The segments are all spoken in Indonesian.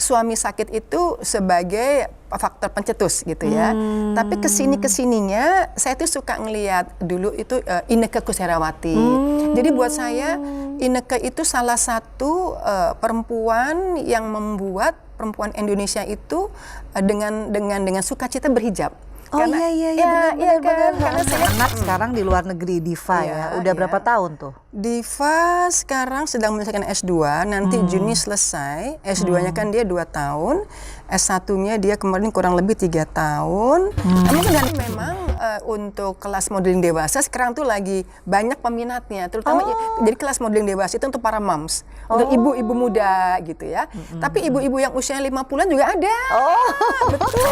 suami sakit itu sebagai faktor pencetus gitu ya. Tapi kesininya saya tuh suka ngelihat dulu itu Inneke Koesherawati. Jadi buat saya Inneke itu salah satu perempuan yang membuat perempuan Indonesia itu dengan sukacita berhijab. Oh Karena, iya benar. Karena saya Anak sekarang di luar negeri Diva ya. Udah berapa tahun tuh? Diva sekarang sedang menyelesaikan S2, nanti Juni selesai. S2-nya kan dia 2 tahun, S1-nya dia kemarin kurang lebih 3 tahun. Dan memang untuk kelas modeling dewasa sekarang tuh lagi banyak peminatnya, terutama jadi kelas modeling dewasa itu untuk para moms, untuk ibu-ibu muda gitu ya. Tapi ibu-ibu yang usianya 50-an juga ada. Betul.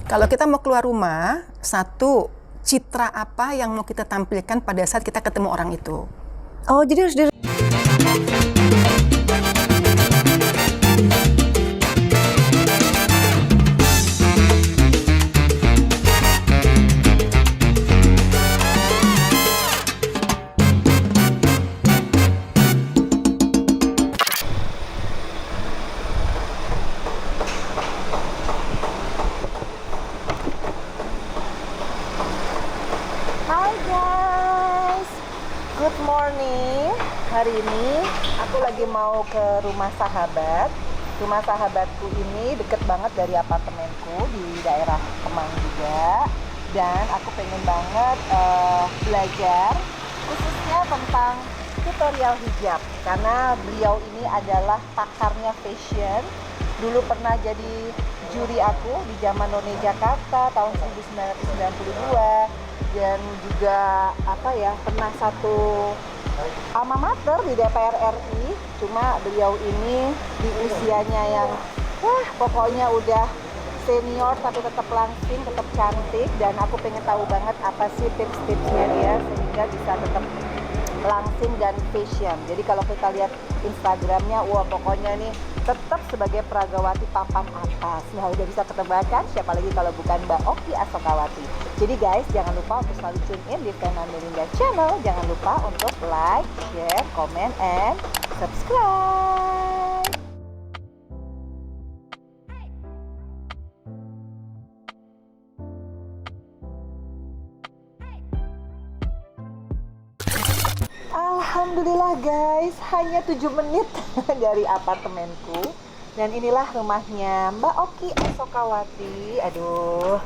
Kalau kita mau keluar rumah, satu citra apa yang mau kita tampilkan pada saat kita ketemu orang itu. Oh, jadi harus Hai guys, good morning. Hari ini aku lagi mau ke rumah sahabat. Rumah sahabatku ini deket banget dari apartemenku di daerah Kemang juga. Dan aku pengen banget belajar khususnya tentang tutorial hijab. Karena beliau ini adalah pakarnya fashion. Dulu pernah jadi juri aku di zaman None Jakarta tahun 1992. Dan juga pernah satu alma mater di DPR RI. Cuma beliau ini di usianya yang pokoknya udah senior tapi tetap langsing, tetap cantik. Dan aku pengen tahu banget apa sih tips-tipsnya dia sehingga bisa tetap langsing dan fashion. Jadi kalau kita lihat Instagramnya, wah pokoknya nih tetap sebagai Pragawati papan atas. Nah udah bisa ketebak kan siapa lagi kalau bukan Mbak Oki Asokawati. Jadi guys, jangan lupa untuk selalu tune in di Vena Melinda Channel. Jangan lupa untuk like, share, comment, and subscribe. Alhamdulillah guys, hanya 7 menit dari apartemenku. Dan inilah rumahnya Mbak Oki Asokawati. Aduh,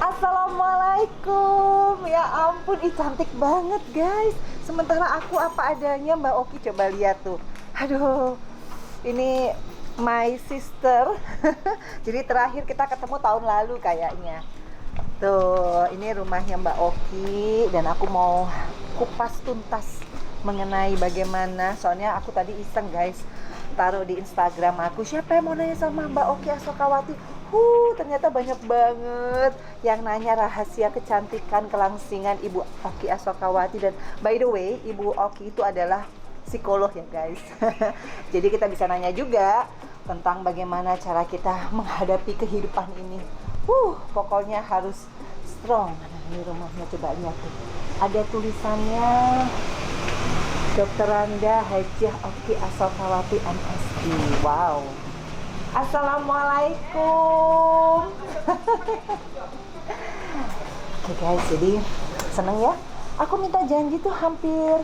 assalamualaikum. Ya ampun, cantik banget guys. Sementara aku apa adanya, Mbak Oki coba lihat tuh. Aduh, ini my sister. Jadi terakhir kita ketemu tahun lalu kayaknya. Tuh, ini rumahnya Mbak Oki. Dan aku mau kupas tuntas mengenai bagaimana. Soalnya aku tadi iseng guys, taruh di Instagram aku, siapa yang mau nanya sama Mbak Oki Asokawati. Ternyata banyak banget yang nanya rahasia kecantikan, kelangsingan Ibu Oki Asokawati. Dan by the way, Ibu Oki itu adalah psikolog ya guys. Jadi kita bisa nanya juga tentang bagaimana cara kita menghadapi kehidupan ini. Pokoknya harus strong. Ini rumahnya, coba lihat tuh. Ada tulisannya Dr. Randa Hajah Oki Asokawati MSc. Wow. Assalamualaikum. Oke guys, jadi seneng ya. Aku minta janji tuh hampir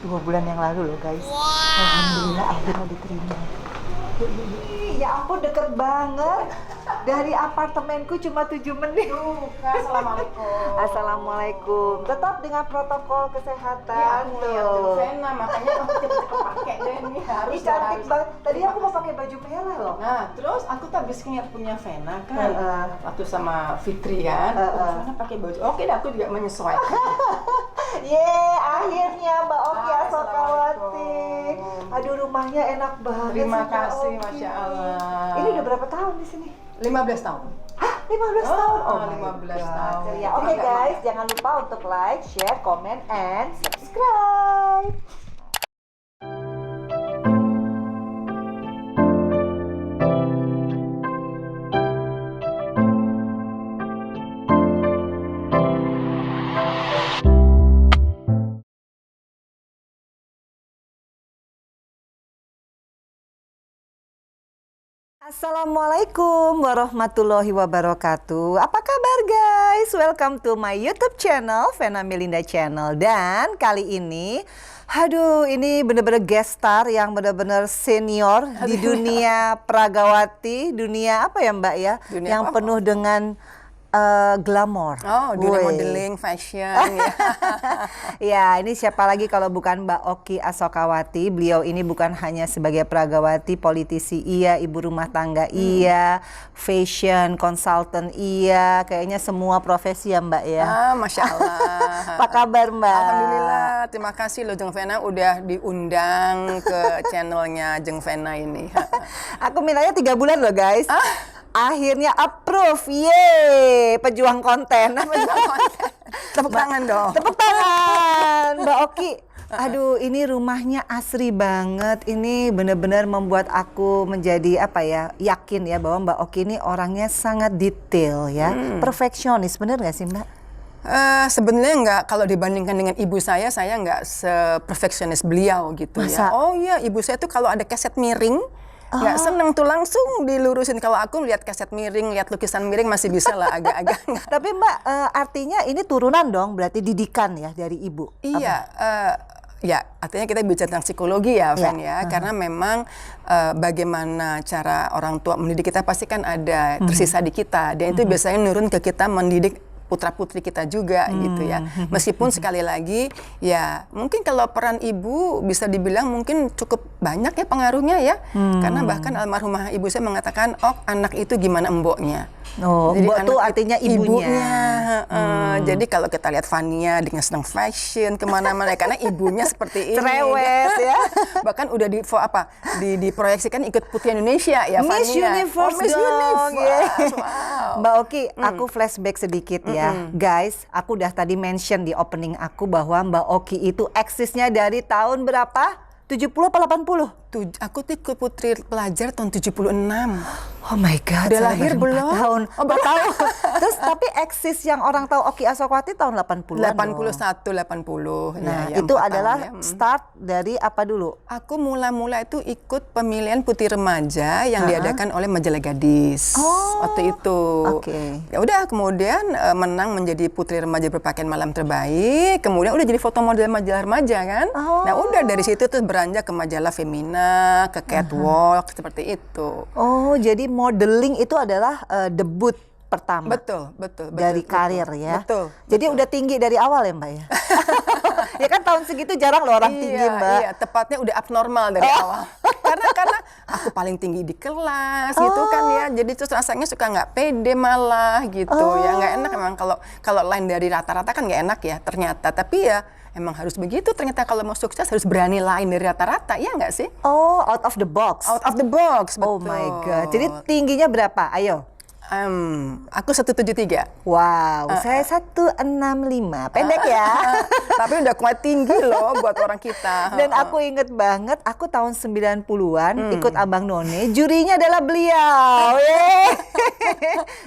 2 bulan yang lalu loh guys. Alhamdulillah akhirnya diterima. Ya ampun, deket banget. Dari apartemenku cuma 7 menit. Assalamualaikum. Assalamualaikum. Tetap dengan protokol kesehatan. Vena, makanya aku cepet-cepet pakai deh nih, harus. Cantik banget. Tadi aku mau pakai baju merah loh. Nah, terus aku tuh habis ingat punya Vena kan, waktu sama Fitri kan, Vena pakai baju. Oke, deh, aku juga menyesuaikan. Akhirnya Mbak Oki Asokawati. Aduh, rumahnya enak banget. Terima kasih, Masya Allah. Ini udah berapa tahun di sini? 15 tahun. Hah? 15 tahun? 15 tahun. Oke guys, jangan lupa untuk like, share, comment, and subscribe. Assalamualaikum warahmatullahi wabarakatuh. Apa kabar guys? Welcome to my YouTube channel, Vena Melinda Channel. Dan kali ini, ini bener-bener guest star yang bener-bener senior di dunia pragawati, dunia apa ya Mbak ya? Dunia yang apa? penuh dengan glamour. Oh, dunia Woi. modeling, fashion. Ya. Ya, ini siapa lagi kalau bukan Mbak Oki Asokawati. Beliau ini bukan hanya sebagai pragawati, politisi iya, ibu rumah tangga iya, fashion consultant iya, kayaknya semua profesi ya Mbak ya. Masya Allah. Apa kabar Mbak? Alhamdulillah, terima kasih loh Jeng Vena udah diundang ke channelnya Jeng Vena ini. Aku mintanya 3 bulan loh guys. Akhirnya approve, yeay, pejuang konten. Tepuk tangan dong. Tepuk tangan, Mbak Oki. Aduh, ini rumahnya asri banget. Ini benar-benar membuat aku menjadi yakin ya bahwa Mbak Oki ini orangnya sangat detail ya, perfeksionis. Bener nggak sih Mbak? Sebenarnya nggak, kalau dibandingkan dengan ibu saya nggak se-perfeksionis beliau gitu. Masa? Ya. Oh iya, ibu saya tuh kalau ada keset miring, nggak seneng tuh langsung dilurusin. Kalau aku lihat keset miring, lihat lukisan miring masih bisa lah agak-agak. Tapi Mbak, artinya ini turunan dong, berarti didikan ya dari ibu? Iya, ya artinya kita bicara tentang psikologi ya, Ven ya. Karena memang bagaimana cara orang tua mendidik kita pasti kan ada tersisa di kita. Dan itu biasanya nurun ke kita mendidik putra-putri kita juga gitu ya. Meskipun sekali lagi ya mungkin kalau peran ibu bisa dibilang mungkin cukup banyak ya pengaruhnya ya. Karena bahkan almarhumah ibu saya mengatakan, oh anak itu gimana emboknya. Oh, Jadi mbok anak tuh artinya ibunya. Jadi kalau kita lihat Fania dengan senang fashion kemana-mana karena ibunya seperti ini. Cerewet ya. Bahkan udah diproyeksikan ikut Putri Indonesia ya Fania. Miss Universe Miss dong. Universe. Wow. Mbak Oki, aku flashback sedikit ya. Guys, aku udah tadi mention di opening aku bahwa Mbak Oki itu eksisnya dari tahun berapa? 70 apa 80? Aku tuh ikut Putri Pelajar tahun 76. Oh my God, Udah saya lahir baru 4 belum? tahun. Oh, Belum tahu. Terus tapi eksis yang orang tahu Oki Asokawati tahun 80-an 81, 80. Nah, ya, itu 4 adalah tahun ya. start dari apa dulu? Aku mula-mula itu ikut pemilihan putri remaja yang diadakan oleh Majalah Gadis waktu itu. Oke. Ya udah, kemudian menang menjadi putri remaja berpakaian malam terbaik. Kemudian udah jadi foto model majalah remaja kan. Nah udah dari situ tuh beranjak ke majalah Femina, ke catwalk seperti itu. Oh, jadi modeling itu adalah debut pertama. Betul. Dari karir ya. Betul. Jadi udah tinggi dari awal ya Mbak ya? Ya kan tahun segitu jarang loh orang tinggi Mbak. Iya, tepatnya udah abnormal dari awal. karena aku paling tinggi di kelas gitu kan ya. Jadi terus rasanya suka nggak pede malah gitu ya. Nggak enak memang kalau lain dari rata-rata kan nggak enak ya ternyata. Tapi ya emang harus begitu. Ternyata kalau mau sukses harus berani lain dari rata-rata, ya nggak sih? Oh, out of the box. Out of the box, betul. Oh my God. Jadi tingginya berapa? Ayo. Aku 173. Wow, saya 165. Pendek ya. Tapi udah kuat tinggi loh buat orang kita. Dan aku inget banget, aku tahun 90-an ikut Abang None, jurinya adalah beliau.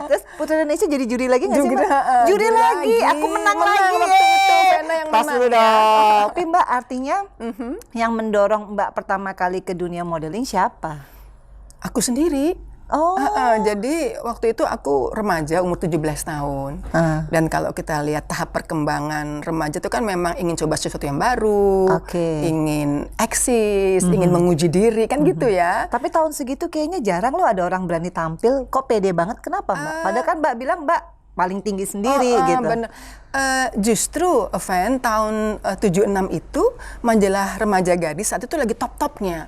Terus Putri Indonesia jadi juri lagi nggak sih Mbak? Juri lagi, aku menang lagi. Waktu itu Vena yang Pas menang. dulu dong. Tapi Mbak, artinya yang mendorong Mbak pertama kali ke dunia modeling siapa? Aku sendiri. Oh. Jadi waktu itu aku remaja umur 17 tahun. Dan kalau kita lihat tahap perkembangan remaja itu kan memang ingin coba sesuatu yang baru, ingin eksis, ingin menguji diri kan gitu ya. Tapi tahun segitu kayaknya jarang loh ada orang berani tampil. Kok pede banget? Kenapa Mbak? Padahal kan Mbak bilang Mbak paling tinggi sendiri gitu. Bener. Justru Van tahun 76 itu majalah remaja gadis saat itu lagi top-topnya.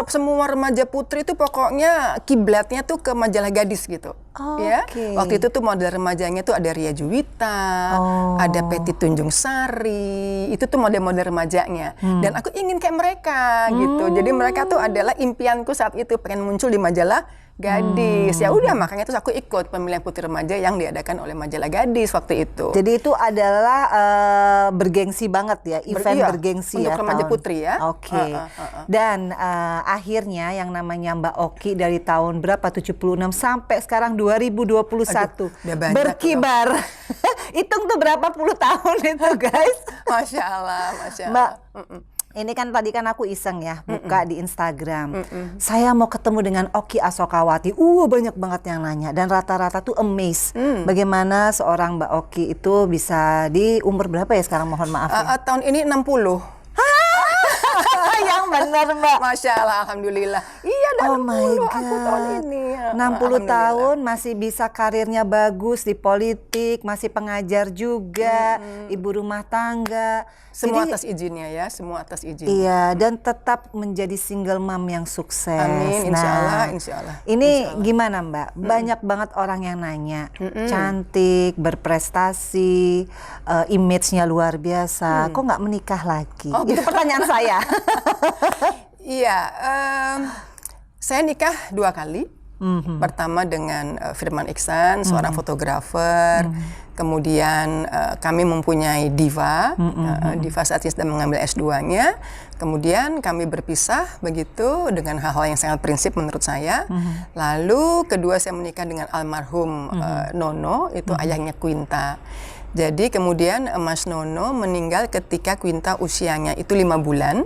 Semua remaja putri itu pokoknya kiblatnya tuh ke majalah gadis gitu. Ya. Waktu itu tuh model remajanya tuh ada Ria Juwita, ada Peti Tunjung Sari, itu tuh model-model remajanya. Dan aku ingin kayak mereka gitu. Jadi mereka tuh adalah impianku saat itu, pengen muncul di majalah gadis. Ya udah, makanya terus aku ikut pemilihan putri remaja yang diadakan oleh majalah gadis waktu itu. Jadi itu adalah bergengsi banget ya, event bergengsi untuk ya remaja tahun. putri ya. Dan akhirnya yang namanya Mbak Oki dari tahun berapa 76 sampai sekarang 2021 berkibar. Hitung tuh berapa puluh tahun itu guys. Masya Allah, Masya Allah. Mbak, Ini kan tadi kan aku iseng ya buka di Instagram. Saya mau ketemu dengan Oki Asokawati. Banyak banget yang nanya dan rata-rata tuh amazed bagaimana seorang Mbak Oki itu bisa di umur berapa ya sekarang, mohon maaf ya. Tahun ini 60. Yang benar Mbak. Masya Allah, alhamdulillah. Iya, dan Oh my 60 aku tahun God. ini. 60 tahun masih bisa karirnya bagus di politik, masih pengajar juga, ibu rumah tangga. Semua Jadi, atas izinnya ya, semua atas izin. iya, dan tetap menjadi single mom yang sukses. Amin, insya Allah, Nah, insya Allah. ini Insya Allah. gimana Mbak? Banyak banget orang yang nanya, cantik, berprestasi, image-nya luar biasa. Kok nggak menikah lagi? Oh, Itu pertanyaan saya. Iya, saya nikah 2 kali. Pertama dengan Firman Iksan, seorang fotografer. Kemudian kami mempunyai Diva. Diva saat ini sedang mengambil S2-nya. Kemudian kami berpisah begitu dengan hal-hal yang sangat prinsip menurut saya. Lalu kedua saya menikah dengan almarhum Nono, itu ayahnya Quinta. Jadi kemudian Mas Nono meninggal ketika Quinta usianya itu 5 bulan.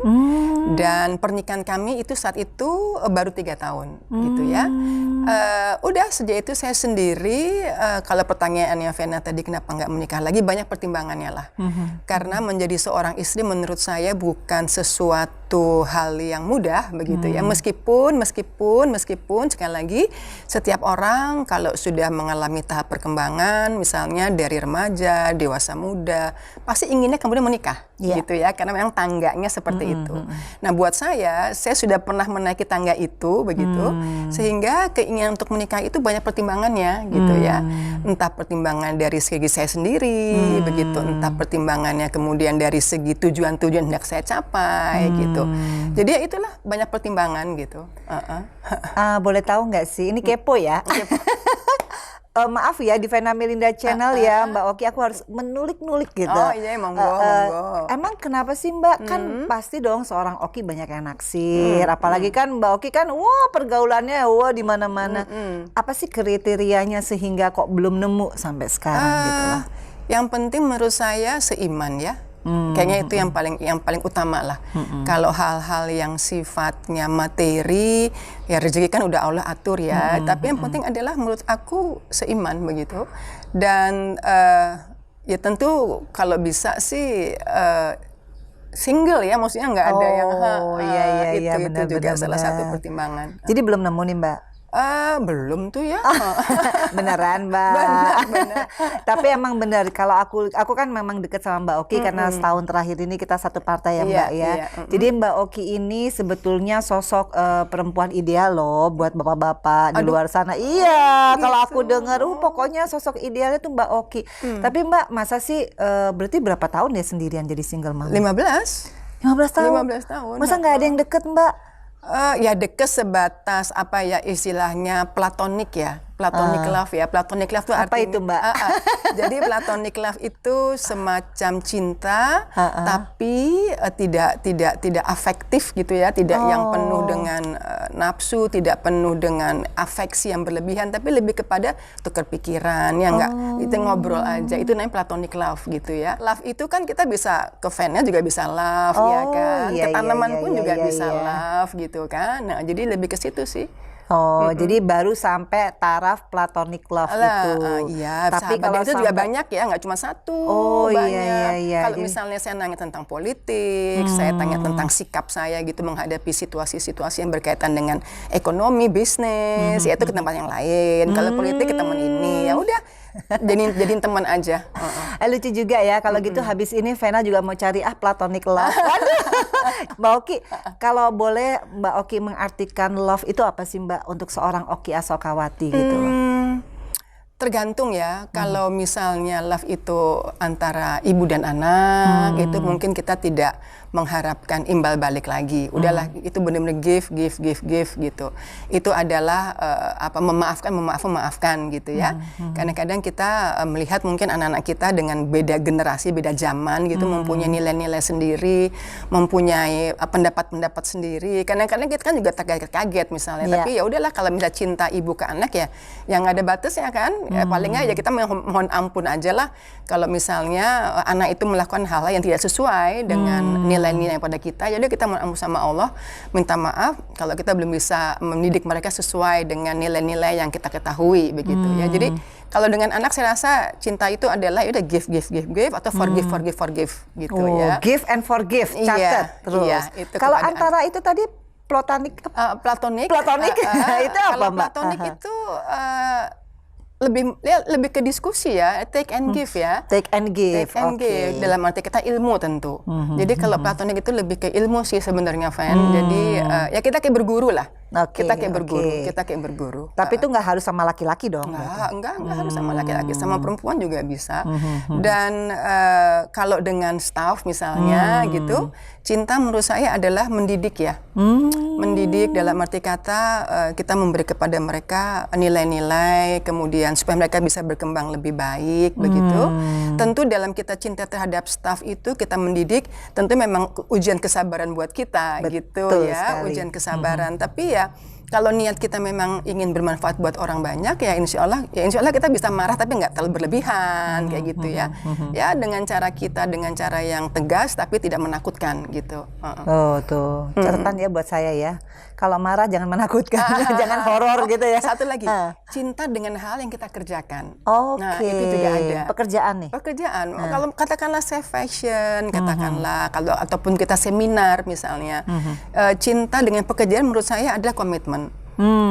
Dan pernikahan kami itu saat itu baru 3 tahun gitu ya. Udah sejak itu saya sendiri, kalau pertanyaannya Vena tadi kenapa nggak menikah lagi, banyak pertimbangannya lah. Karena menjadi seorang istri menurut saya bukan sesuatu hal yang mudah begitu ya. Meskipun sekali lagi setiap orang kalau sudah mengalami tahap perkembangan, misalnya dari remaja, dewasa muda, pasti inginnya kemudian menikah gitu ya. Karena memang tangganya seperti itu. Nah buat saya sudah pernah menaiki tangga itu begitu, sehingga keinginan untuk menikah itu banyak pertimbangannya gitu ya. Entah pertimbangan dari segi saya sendiri begitu, entah pertimbangannya kemudian dari segi tujuan-tujuan hendak saya capai gitu. Jadi ya itulah banyak pertimbangan gitu. Boleh tahu nggak sih? Ini kepo ya. Maaf ya di Vena Melinda Channel ya Mbak Oki, aku harus menulik-nulik gitu. Oh iya, monggo. Emang kenapa sih Mbak? Kan pasti dong seorang Oki banyak yang naksir, apalagi kan Mbak Oki kan pergaulannya di mana-mana. Apa sih kriterianya sehingga kok belum nemu sampai sekarang gitu lah? Yang penting menurut saya seiman ya. Kayaknya itu yang paling utama lah. Kalau hal-hal yang sifatnya materi, ya rezeki kan udah Allah atur ya. Tapi yang penting adalah menurut aku seiman begitu. Dan ya tentu kalau bisa sih single ya, maksudnya nggak ada yang itu juga salah satu pertimbangan. Jadi belum nemu nih Mbak? Belum tuh ya. Beneran Mbak. Bener. Tapi emang bener, kalau aku kan memang deket sama Mbak Oki karena setahun terakhir ini kita satu partai ya Mbak ya. Jadi Mbak Oki ini sebetulnya sosok perempuan ideal loh buat bapak-bapak di luar sana. Iya, kalau aku dengar pokoknya sosok idealnya tuh Mbak Oki. Tapi Mbak masa sih berarti berapa tahun ya sendirian jadi single mom? 15 tahun. Masa nggak ada yang deket Mbak? Ya deket sebatas apa ya istilahnya platonik ya. Platonic love ya. Platonic love itu apa artinya, itu Mbak? Jadi platonic love itu semacam cinta tapi tidak afektif gitu ya, tidak yang penuh dengan nafsu, tidak penuh dengan afeksi yang berlebihan, tapi lebih kepada tukar pikiran ya enggak, itu ngobrol aja, itu namanya platonic love gitu ya. Love itu kan kita bisa ke fan-nya juga bisa love ya kan, ke tanaman pun juga bisa love gitu kan. Nah jadi lebih ke situ sih. Jadi baru sampai taraf platonic love itu. Iya, tapi kalau itu juga banyak ya, nggak cuma satu, banyak. Kalau misalnya saya nanya tentang politik, saya tanya tentang sikap saya gitu menghadapi situasi-situasi yang berkaitan dengan ekonomi, bisnis, ya itu ke tempat yang lain. Kalau politik ke teman ini, ya udah. Jadiin teman aja. Lucu juga ya kalau gitu. Habis ini Vena juga mau cari platonic love. Mbak Oki, kalau boleh Mbak Oki mengartikan love itu apa sih Mbak untuk seorang Oki Asokawati gitu? Tergantung ya. Kalau misalnya love itu antara ibu dan anak, itu mungkin kita tidak mengharapkan imbal balik lagi. Udahlah, itu benar-benar give gitu. Itu adalah memaafkan gitu ya. Kadang-kadang kita melihat mungkin anak-anak kita dengan beda generasi, beda zaman gitu, mempunyai nilai-nilai sendiri, mempunyai pendapat-pendapat sendiri. Kadang-kadang kita kan juga kaget misalnya. Tapi ya udahlah, kalau misalnya cinta ibu ke anak ya, yang ada batasnya kan. Paling nggak ya kita mohon ampun aja lah kalau misalnya anak itu melakukan hal-hal yang tidak sesuai dengan nilai nilai-nilai pada kita. Jadi kita mau sama Allah, minta maaf kalau kita belum bisa mendidik mereka sesuai dengan nilai-nilai yang kita ketahui begitu ya. Jadi kalau dengan anak saya rasa cinta itu adalah udah give atau forgive gitu ya. Give and forgive, catat terus. Iya, itu kalau kepada antara itu tadi platonik itu apa, kalau Mbak? platonik itu lebih ke diskusi ya, take and give ya. Take and give. Give dalam arti kita ilmu tentu. Jadi kalau platonik itu lebih ke ilmu sih sebenarnya, Fan. Jadi ya kita kayak berguru lah. Kita kayak berguru. Tapi itu nggak harus sama laki-laki dong? Enggak harus sama laki-laki, sama perempuan juga bisa. Dan kalau dengan staff misalnya gitu, cinta menurut saya adalah mendidik ya. Mendidik dalam arti kata kita memberi kepada mereka nilai-nilai, kemudian supaya mereka bisa berkembang lebih baik begitu. Tentu dalam kita cinta terhadap staff itu kita mendidik, tentu memang ujian kesabaran buat kita. Betul gitu ya, sekali. ujian kesabaran. Tapi ya kalau niat kita memang ingin bermanfaat buat orang banyak ya insya Allah kita bisa marah tapi nggak terlalu berlebihan kayak gitu ya. Ya dengan cara kita, dengan cara yang tegas tapi tidak menakutkan gitu. Oh tuh, catatan ya buat saya ya. Kalau marah jangan menakutkan, jangan horor gitu ya. Satu lagi, cinta dengan hal yang kita kerjakan. Nah Oke. itu juga ada. Pekerjaan nih. Pekerjaan, kalau katakanlah saya fashion, katakanlah kalau ataupun kita seminar misalnya, cinta dengan pekerjaan menurut saya adalah komitmen.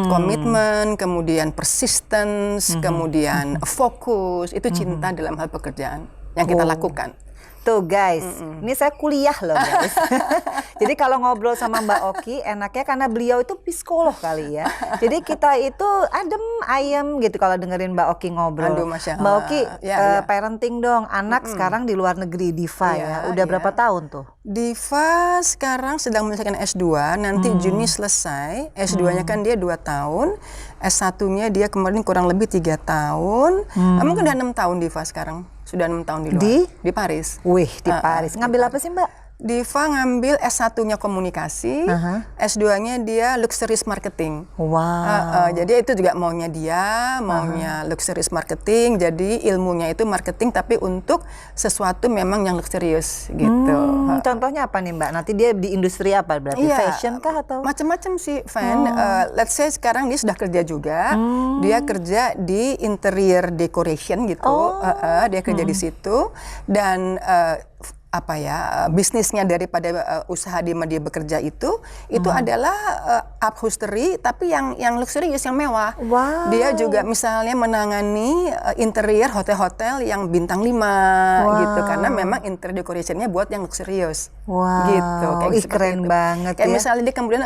Komitmen, kemudian persistence, kemudian fokus, itu cinta dalam hal pekerjaan yang kita lakukan. Tuh guys, ini saya kuliah loh guys. Jadi kalau ngobrol sama Mbak Oki enaknya karena beliau itu psikolog kali ya. Jadi kita itu adem ayem gitu kalau dengerin Mbak Oki ngobrol. Aduh, Masya Mbak Allah. Oki Ya. parenting dong, anak sekarang di luar negeri, Diva ya. Udah berapa tahun tuh? Diva sekarang sedang menyelesaikan S2, nanti Juni selesai. S2-nya kan dia 2 tahun, S1-nya dia kemarin kurang lebih 3 tahun. Mungkin udah 6 tahun Diva sekarang. Sudah 6 tahun di luar. Di Paris. Wih, di Paris. Ngambil apa sih Mbak? Diva ngambil S1-nya komunikasi, S2-nya dia luxurious marketing. Wow. Jadi itu juga maunya dia, maunya luxurious marketing. Jadi ilmunya itu marketing tapi untuk sesuatu memang yang luxurious gitu. Contohnya apa nih Mbak? Nanti dia di industri apa berarti? Fashion kah atau? Macam-macam sih, Van. Let's say sekarang dia sudah kerja juga. Dia kerja di interior decoration gitu. Dia kerja di situ dan bisnisnya daripada usaha dia bekerja itu adalah upholstery tapi yang luxurious, yang mewah. Wow. Dia juga misalnya menangani interior hotel-hotel yang bintang 5 gitu karena memang interior decorationnya buat yang luxurious. Gitu. Kayak Keren banget kayak ya. misalnya dia kemudian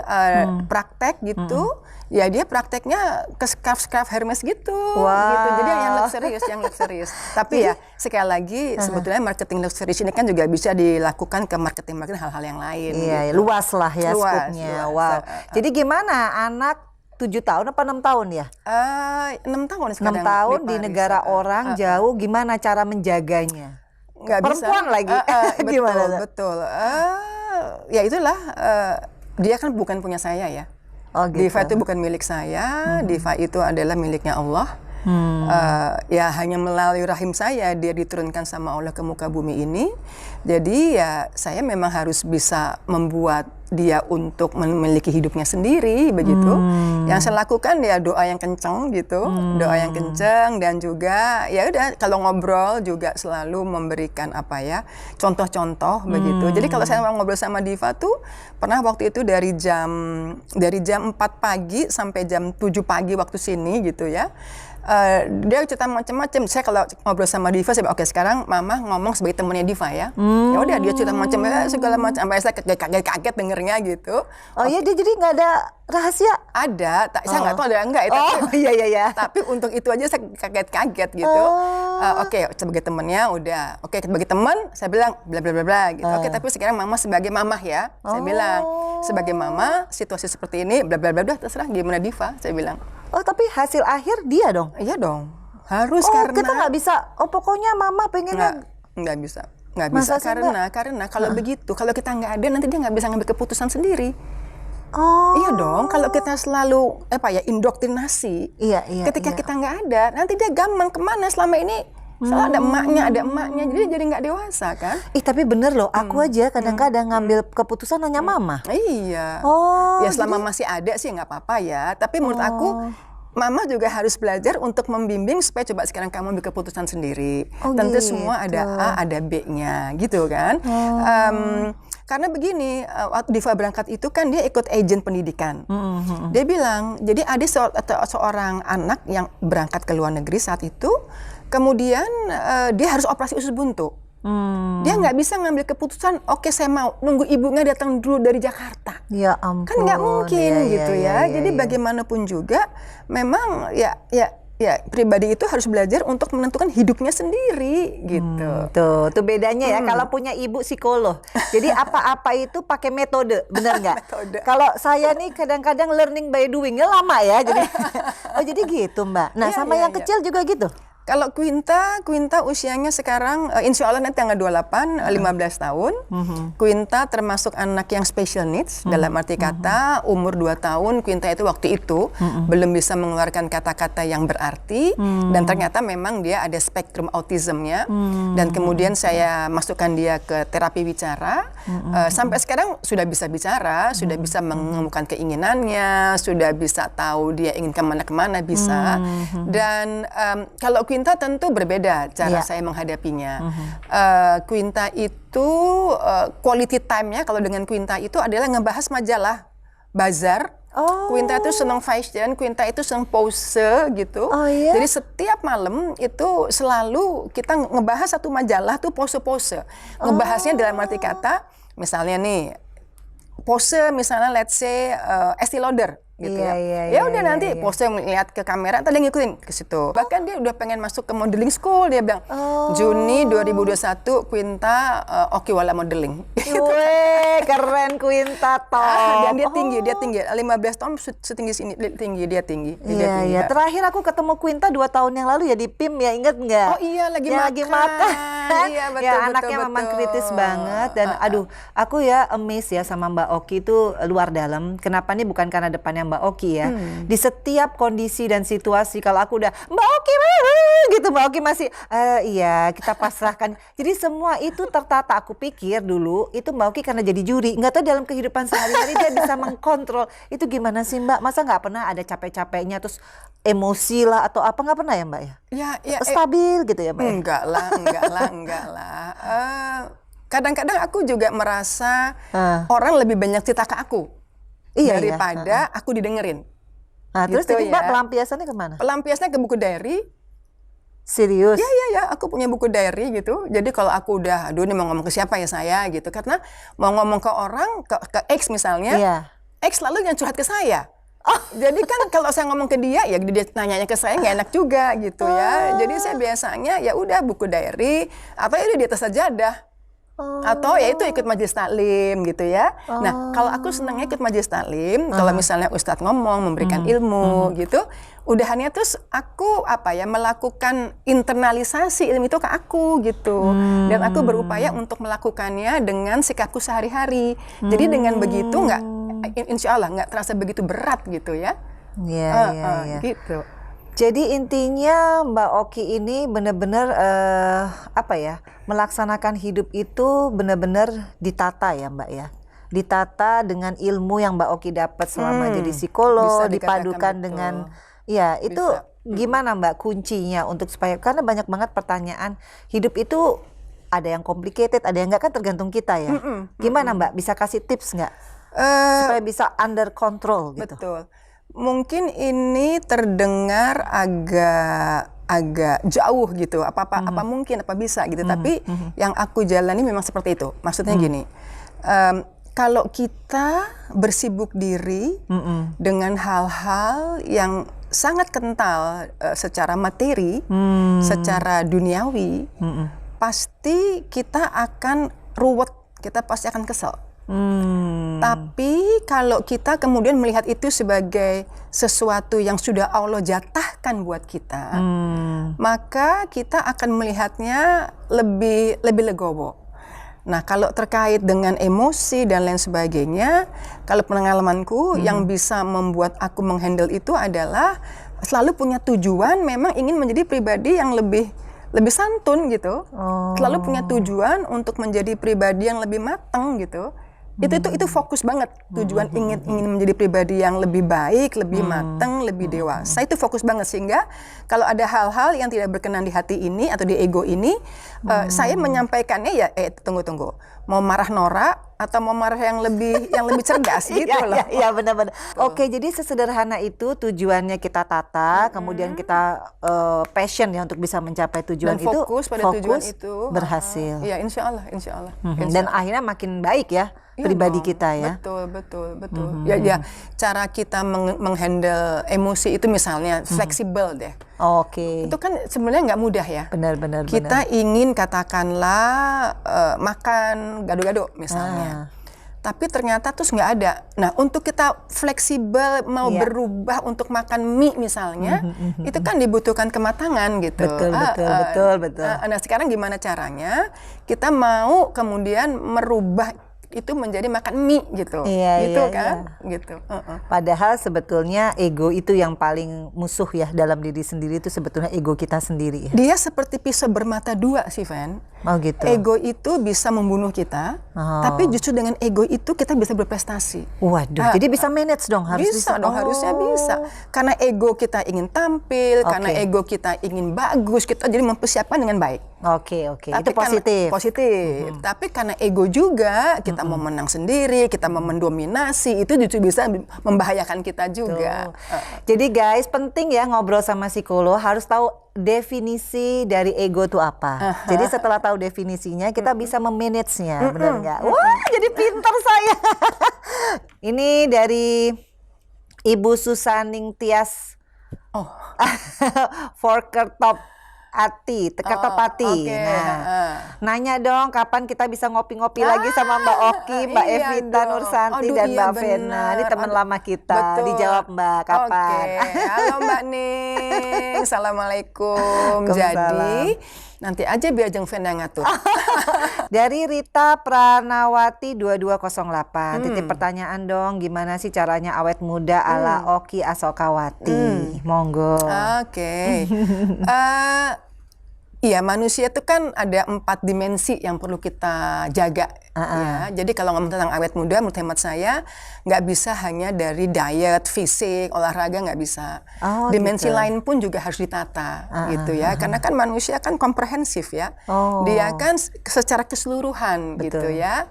praktek gitu. Ya dia prakteknya ke scarf Hermes gitu, gitu. Jadi yang luxurious. Tapi ya sekali lagi sebetulnya marketing luxurious ini kan juga bisa dilakukan ke marketing hal-hal yang lain. Iya, gitu. luas lah ya skupnya. Wow. Jadi gimana anak 7 tahun apa 6 tahun ya? 6 tahun sekarang. 6 tahun di Paris. negara orang jauh, gimana cara menjaganya? Nggak Perempuan bisa. lagi. Gimana? Betul. Ya itulah dia kan bukan punya saya ya. Oh, gitu. Diva itu bukan milik saya, Diva itu adalah miliknya Allah. Ya hanya melalui rahim saya dia diturunkan sama Allah ke muka bumi ini. Jadi ya saya memang harus bisa membuat dia untuk memiliki hidupnya sendiri begitu. Yang saya lakukan ya doa yang kenceng gitu, doa yang kenceng dan juga ya udah kalau ngobrol juga selalu memberikan contoh-contoh begitu. Jadi kalau saya mau ngobrol sama Diva tuh pernah waktu itu dari jam 4 pagi sampai jam 7 pagi waktu sini gitu ya. Dia cerita macam-macam. Saya kalau ngobrol sama Diva, saya bilang, oke sekarang Mama ngomong sebagai temannya Diva ya. Ya udah dia cerita segala macam. Sampai saya kaget dengernya gitu. Oh iya, dia jadi nggak ada rahasia? Ada, saya nggak tahu ada enggak. Iya. Tapi untuk itu aja saya kaget gitu. Oke, sebagai temannya udah. Oke, sebagai teman saya bilang bla bla bla bla gitu. Oke, tapi sekarang Mama sebagai mamah ya. Saya bilang sebagai mama situasi seperti ini bla bla bla terserah gimana Diva, saya bilang. Oh, tapi hasil akhir dia dong? Iya dong, harus karena karena kita nggak bisa. Pokoknya Mama pengennya nggak bisa karena kalau begitu, kalau kita nggak ada nanti dia nggak bisa ngambil keputusan sendiri. Iya dong, kalau kita selalu indoktrinasi. Iya. Ketika kita nggak ada, nanti dia gampang kemana selama ini Selalu ada emaknya, jadi nggak dewasa kan? Tapi bener loh, aku aja kadang-kadang ngambil keputusan hanya mama. Iya. Ya selama masih ada sih nggak apa-apa ya. Tapi menurut aku, mama juga harus belajar untuk membimbing supaya coba sekarang kamu ambil keputusan sendiri. Tentu semua ada A, ada B-nya gitu kan. Karena begini, waktu Diva berangkat itu kan dia ikut agen pendidikan. Dia bilang, jadi ada seorang anak yang berangkat ke luar negeri saat itu, kemudian dia harus operasi usus buntu. Dia nggak bisa ngambil keputusan, oke saya mau nunggu ibunya datang dulu dari Jakarta. Ya ampun. Kan nggak mungkin gitu ya. Jadi bagaimanapun juga, memang ya pribadi itu harus belajar untuk menentukan hidupnya sendiri gitu. Tuh bedanya ya kalau punya ibu psikolog. Jadi apa-apa itu pakai metode, benar nggak? Kalau saya nih kadang-kadang learning by doing-nya lama ya. Jadi jadi gitu Mbak. Nah sama yang kecil juga gitu. Kalau Quinta usianya sekarang insya Allah nanti tanggal 28, 15 tahun. Quinta termasuk anak yang special needs, dalam arti kata umur 2 tahun Quinta itu waktu itu belum bisa mengeluarkan kata-kata yang berarti, dan ternyata memang dia ada spektrum autismnya, dan kemudian saya masukkan dia ke terapi bicara, sampai sekarang sudah bisa bicara, sudah bisa mengemukakan keinginannya, sudah bisa tahu dia ingin kemana-kemana bisa, dan kalau Quinta tentu berbeda cara saya menghadapinya. Quinta itu quality time-nya kalau dengan Quinta itu adalah ngebahas majalah bazar. Quinta itu senang fashion, Quinta itu senang pose gitu. Jadi setiap malam itu selalu kita ngebahas satu majalah tuh pose-pose. Ngebahasnya dalam arti kata, misalnya nih pose misalnya let's say Estee Lauder. Gitu ya udah nanti pose melihat ke kamera, tadi ngikutin ke situ. Bahkan dia udah pengen masuk ke modeling school, dia bilang Juni 2021 Quinta Okiwala Modeling. Weh, keren Quinta top. Dan dia tinggi 15 tahun setinggi sini, dia tinggi. Iya. Terakhir aku ketemu Quinta 2 tahun yang lalu ya di PIM ya, ingat nggak? Oh iya, lagi makan. Iya betul. Anaknya memang kritis banget dan aduh, aku ya amazed ya sama Mbak Oki itu luar dalam. Kenapa nih bukan karena depannya Mbak Oki ya. Di setiap kondisi dan situasi kalau aku udah Mbak Oki gitu, Mbak Oki masih iya kita pasrahkan. Jadi semua itu tertata. Aku pikir dulu itu Mbak Oki karena jadi juri, nggak tahu dalam kehidupan sehari-hari dia bisa mengkontrol. Itu gimana sih Mbak? Masa nggak pernah ada capek-capeknya terus emosi lah atau apa, nggak pernah ya Mbak ya? Stabil gitu ya Mbak? Enggak lah. Kadang-kadang aku juga merasa orang lebih banyak cerita ke aku. Daripada aku didengerin. Nah, terus gitu jadi Mbak pelampiasannya kemana? Pelampiasannya ke buku diary. Serius? Ya, aku punya buku diary gitu. Jadi kalau aku udah, aduh ini mau ngomong ke siapa ya saya gitu. Karena mau ngomong ke orang, ke X misalnya, X lalu yang curhat ke saya. Jadi kan kalau saya ngomong ke dia, ya dia nanyanya ke saya nggak enak juga gitu ya. Jadi saya biasanya ya udah buku diary, atau ya udah di atas sajadah. Atau ya itu ikut majelis taklim gitu ya. Nah kalau aku senangnya ikut majelis taklim, kalau misalnya ustadz ngomong memberikan ilmu gitu, udahannya terus aku melakukan internalisasi ilmu itu ke aku gitu, dan aku berupaya untuk melakukannya dengan sikapku sehari-hari. Jadi dengan begitu nggak, insya Allah nggak terasa begitu berat gitu ya. Iya. Gitu. Jadi intinya Mbak Oki ini benar-benar melaksanakan hidup itu benar-benar ditata ya Mbak ya. Ditata dengan ilmu yang Mbak Oki dapat selama jadi psikolog, dipadukan dengan itu gimana Mbak kuncinya untuk supaya, karena banyak banget pertanyaan hidup itu ada yang complicated, ada yang enggak, kan tergantung kita ya. Gimana Mbak bisa kasih tips nggak supaya bisa under control gitu? Betul. Mungkin ini terdengar agak jauh gitu, apa mungkin, apa bisa gitu, tapi yang aku jalani memang seperti itu. Maksudnya gini, kalau kita bersibuk diri dengan hal-hal yang sangat kental secara materi, secara duniawi, pasti kita akan ruwet, kita pasti akan kesel. Tapi kalau kita kemudian melihat itu sebagai sesuatu yang sudah Allah jatahkan buat kita, maka kita akan melihatnya lebih legowo. Nah, kalau terkait dengan emosi dan lain sebagainya, kalau pengalamanku yang bisa membuat aku menghandle itu adalah selalu punya tujuan, memang ingin menjadi pribadi yang lebih lebih santun gitu, Oh. selalu punya tujuan untuk menjadi pribadi yang lebih matang gitu. Itu fokus banget, tujuan ingin menjadi pribadi yang lebih baik, lebih matang, lebih dewasa, itu fokus banget. Sehingga kalau ada hal-hal yang tidak berkenan di hati ini atau di ego ini, saya menyampaikannya ya tunggu, mau marah norak atau mau marah yang lebih cerdas gitu loh. Iya benar-benar. Oke, jadi sesederhana itu tujuannya kita tata, kemudian kita passion ya untuk bisa mencapai tujuan Dan itu, fokus pada tujuan itu, berhasil. Iya, insya Allah. Dan akhirnya makin baik ya pribadi kita ya. Betul. Ya, cara kita menghandle emosi itu misalnya fleksibel deh. Oke. Itu kan sebenarnya nggak mudah ya. Benar. Kita ingin katakanlah makan gado-gado misalnya. Tapi ternyata terus nggak ada. Nah, untuk kita fleksibel mau berubah untuk makan mie misalnya, itu kan dibutuhkan kematangan gitu. Betul. Nah, sekarang gimana caranya kita mau kemudian merubah itu menjadi makan mie gitu, gitu. Padahal sebetulnya ego itu yang paling musuh ya dalam diri sendiri, itu sebetulnya ego kita sendiri. Dia seperti pisau bermata dua sih, Van. Oh gitu. Ego itu bisa membunuh kita, tapi justru dengan ego itu kita bisa berprestasi. Waduh, jadi bisa manage dong, harusnya bisa. Karena ego kita ingin tampil, karena ego kita ingin bagus, kita jadi mempersiapkan dengan baik. Oke. Itu positif. Tapi karena ego juga, kita mau menang sendiri, kita mau mendominasi, itu justru bisa membahayakan kita juga. Jadi guys, penting ya ngobrol sama psikolog, harus tahu definisi dari ego itu apa. Jadi setelah tahu definisinya, kita bisa memanage-nya, benar nggak? Wah, jadi pintar saya. Ini dari Ibu Susaning Tias Forkertop Kertopati. Nanya dong kapan kita bisa ngopi-ngopi lagi sama Mbak Oki, Mbak Evita Nursanti dan Mbak Vena. Ini teman lama kita. Dijawab Mbak, kapan? Halo Mbak Ning, Assalamualaikum. Jadi nanti aja biar Jeng Vena ngatur. Dari Rita Pranawati 2208. Titip pertanyaan dong, gimana sih caranya awet muda ala Oki Asokawati? Monggo. Oke. Iya, manusia itu kan ada 4 dimensi yang perlu kita jaga. Ya. Jadi kalau ngomong tentang awet muda, menurut hemat saya nggak bisa hanya dari diet, fisik, olahraga, nggak bisa. Dimensi lain pun juga harus ditata, gitu ya. Karena kan manusia kan komprehensif ya. Dia kan secara keseluruhan, gitu ya.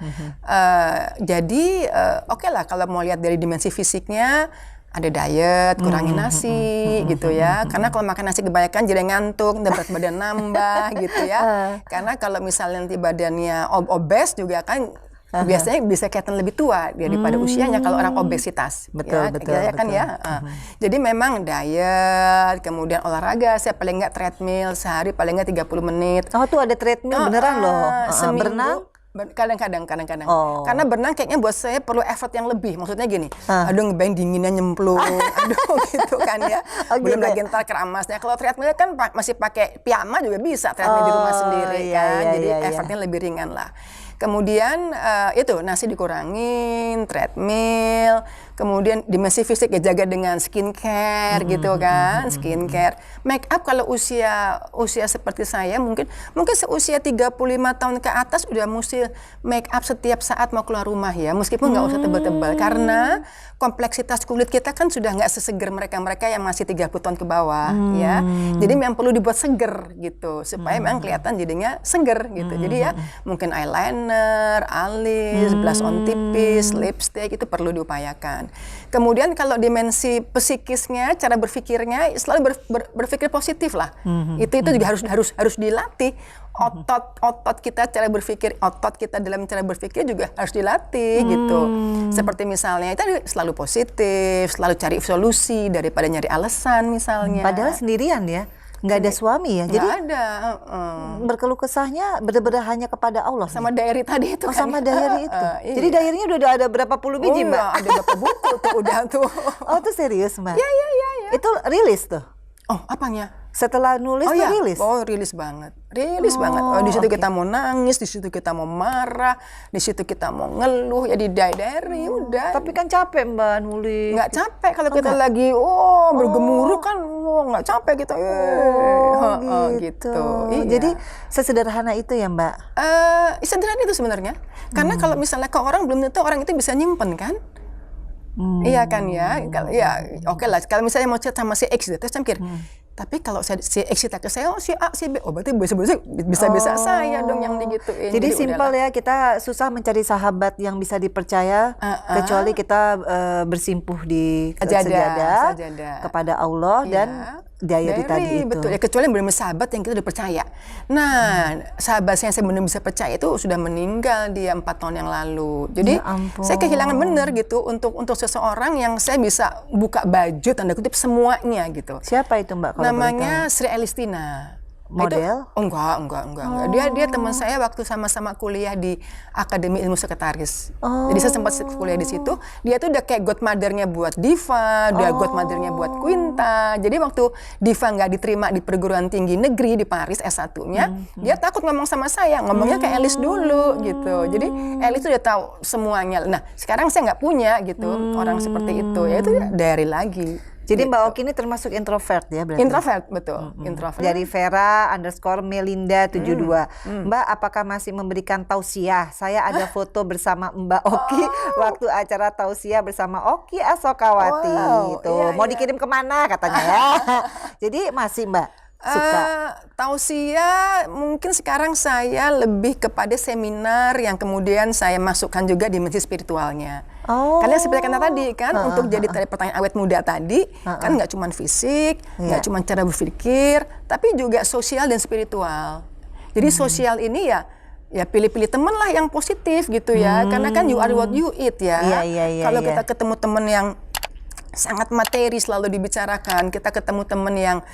Jadi oke lah kalau mau lihat dari dimensi fisiknya, ada diet, kurangi nasi gitu ya. Karena kalau makan nasi kebanyakan jadi ngantuk, berat badan nambah gitu ya. Karena kalau misalnya nanti badannya obes juga kan biasanya bisa kelihatan lebih tua daripada usianya kalau orang obesitas. Betul. Jadi memang diet, kemudian olahraga, saya paling nggak treadmill sehari paling nggak 30 menit. Oh tuh ada treadmill beneran loh. Berenang? Kadang-kadang. Karena berenang kayaknya buat saya perlu effort yang lebih. Maksudnya gini, aduh ngebayang dinginnya nyemplung, aduh gitu kan ya. Belum lagi ntar keramasnya. Kalau treadmill kan masih pakai piyama juga bisa treadmill di rumah sendiri kan. Jadi effortnya lebih ringan lah. Kemudian itu nasi dikurangin, treadmill, kemudian dimensi fisik ya jaga dengan skincare gitu kan, skincare. Make up kalau usia seperti saya mungkin seusia 35 tahun ke atas udah mesti make up setiap saat mau keluar rumah ya, meskipun nggak usah tebal-tebal karena kompleksitas kulit kita kan sudah nggak seseger mereka yang masih 30 tahun ke bawah ya. Jadi memang perlu dibuat seger gitu supaya memang kelihatan jadinya seger gitu. Jadi ya mungkin eyeliner, alis, blush on tipis, lipstick itu perlu diupayakan. Kemudian kalau dimensi psikisnya, cara berpikirnya selalu berpikir positif lah. Itu juga harus dilatih. Otot kita cara berpikir, otot kita dalam cara berpikir juga harus dilatih gitu. Seperti misalnya itu selalu positif, selalu cari solusi daripada nyari alasan misalnya. Padahal sendirian ya. Nggak ada suami ya, jadi nggak ada. Berkeluh kesahnya benar-benar hanya kepada Allah. Sama diary tadi itu kan. Sama diary itu. Iya. Jadi diary-nya udah ada berapa puluh biji Mbak? Ada berapa buku tuh udah tuh. Oh tuh serius Mbak? Iya. Itu rilis tuh? Oh apanya? Setelah nulis tuh rilis? Oh rilis banget, banget. Oh, di situ kita mau nangis, di situ kita mau marah, di situ kita mau ngeluh, ya di diary udah. Tapi kan capek Mbak nulis. Nggak capek kalau kita lagi bergemuruh kan, nggak capek kita. Gitu. Iya. Jadi sesederhana itu ya Mbak? Sederhana itu sebenarnya. Karena kalau misalnya ke orang belum tentu orang itu bisa nyimpen kan. Iya kan ya, oke lah. Kalau misalnya mau chat sama si X, terus saya mikir, tapi kalau si X kita ke saya, si A, si B, berarti bisa saya dong yang digituin. Jadi simpel ya, kita susah mencari sahabat yang bisa dipercaya, kecuali kita bersimpuh di sajadah kepada Allah dan diary tadi itu. Betul ya, kecuali benar-benar sahabat yang kita udah percaya. Nah, sahabat yang saya benar-benar bisa percaya itu sudah meninggal dia 4 tahun yang lalu. Jadi saya kehilangan benar gitu untuk seseorang yang saya bisa buka baju tanda kutip semuanya gitu. Siapa itu Mbak? Namanya Sri Elistina. Model? Itu, enggak. Dia teman saya waktu sama-sama kuliah di Akademi Ilmu Sekretaris. Jadi saya sempat kuliah di situ. Dia tuh udah kayak godmother-nya buat Diva, udah godmother-nya buat Quinta. Jadi waktu Diva nggak diterima di perguruan tinggi negeri di Paris S1-nya, dia takut ngomong sama saya, ngomongnya ke Elis dulu gitu. Jadi Elis tuh udah tahu semuanya. Nah, sekarang saya nggak punya gitu orang seperti itu. Ya itu dari lagi. Jadi Mbak Oki ini termasuk introvert ya berarti? Introvert, betul. Introvert. Dari Vera_Melinda72. Mbak, apakah masih memberikan tausiah? Saya ada foto bersama Mbak Oki waktu acara tausiah bersama Oki Asokawati. Mau dikirim kemana katanya ya. Jadi masih Mbak suka? Tausiah mungkin sekarang saya lebih kepada seminar yang kemudian saya masukkan juga dimensi spiritualnya. Karena seperti kata tadi kan, untuk jadi pertanyaan awet muda tadi, kan nggak cuma fisik, nggak cuma cara berpikir, tapi juga sosial dan spiritual. Jadi sosial ini ya pilih-pilih teman lah yang positif gitu ya, karena kan you are what you eat ya. Kalau kita ketemu teman yang sangat materi selalu dibicarakan, kita ketemu teman yang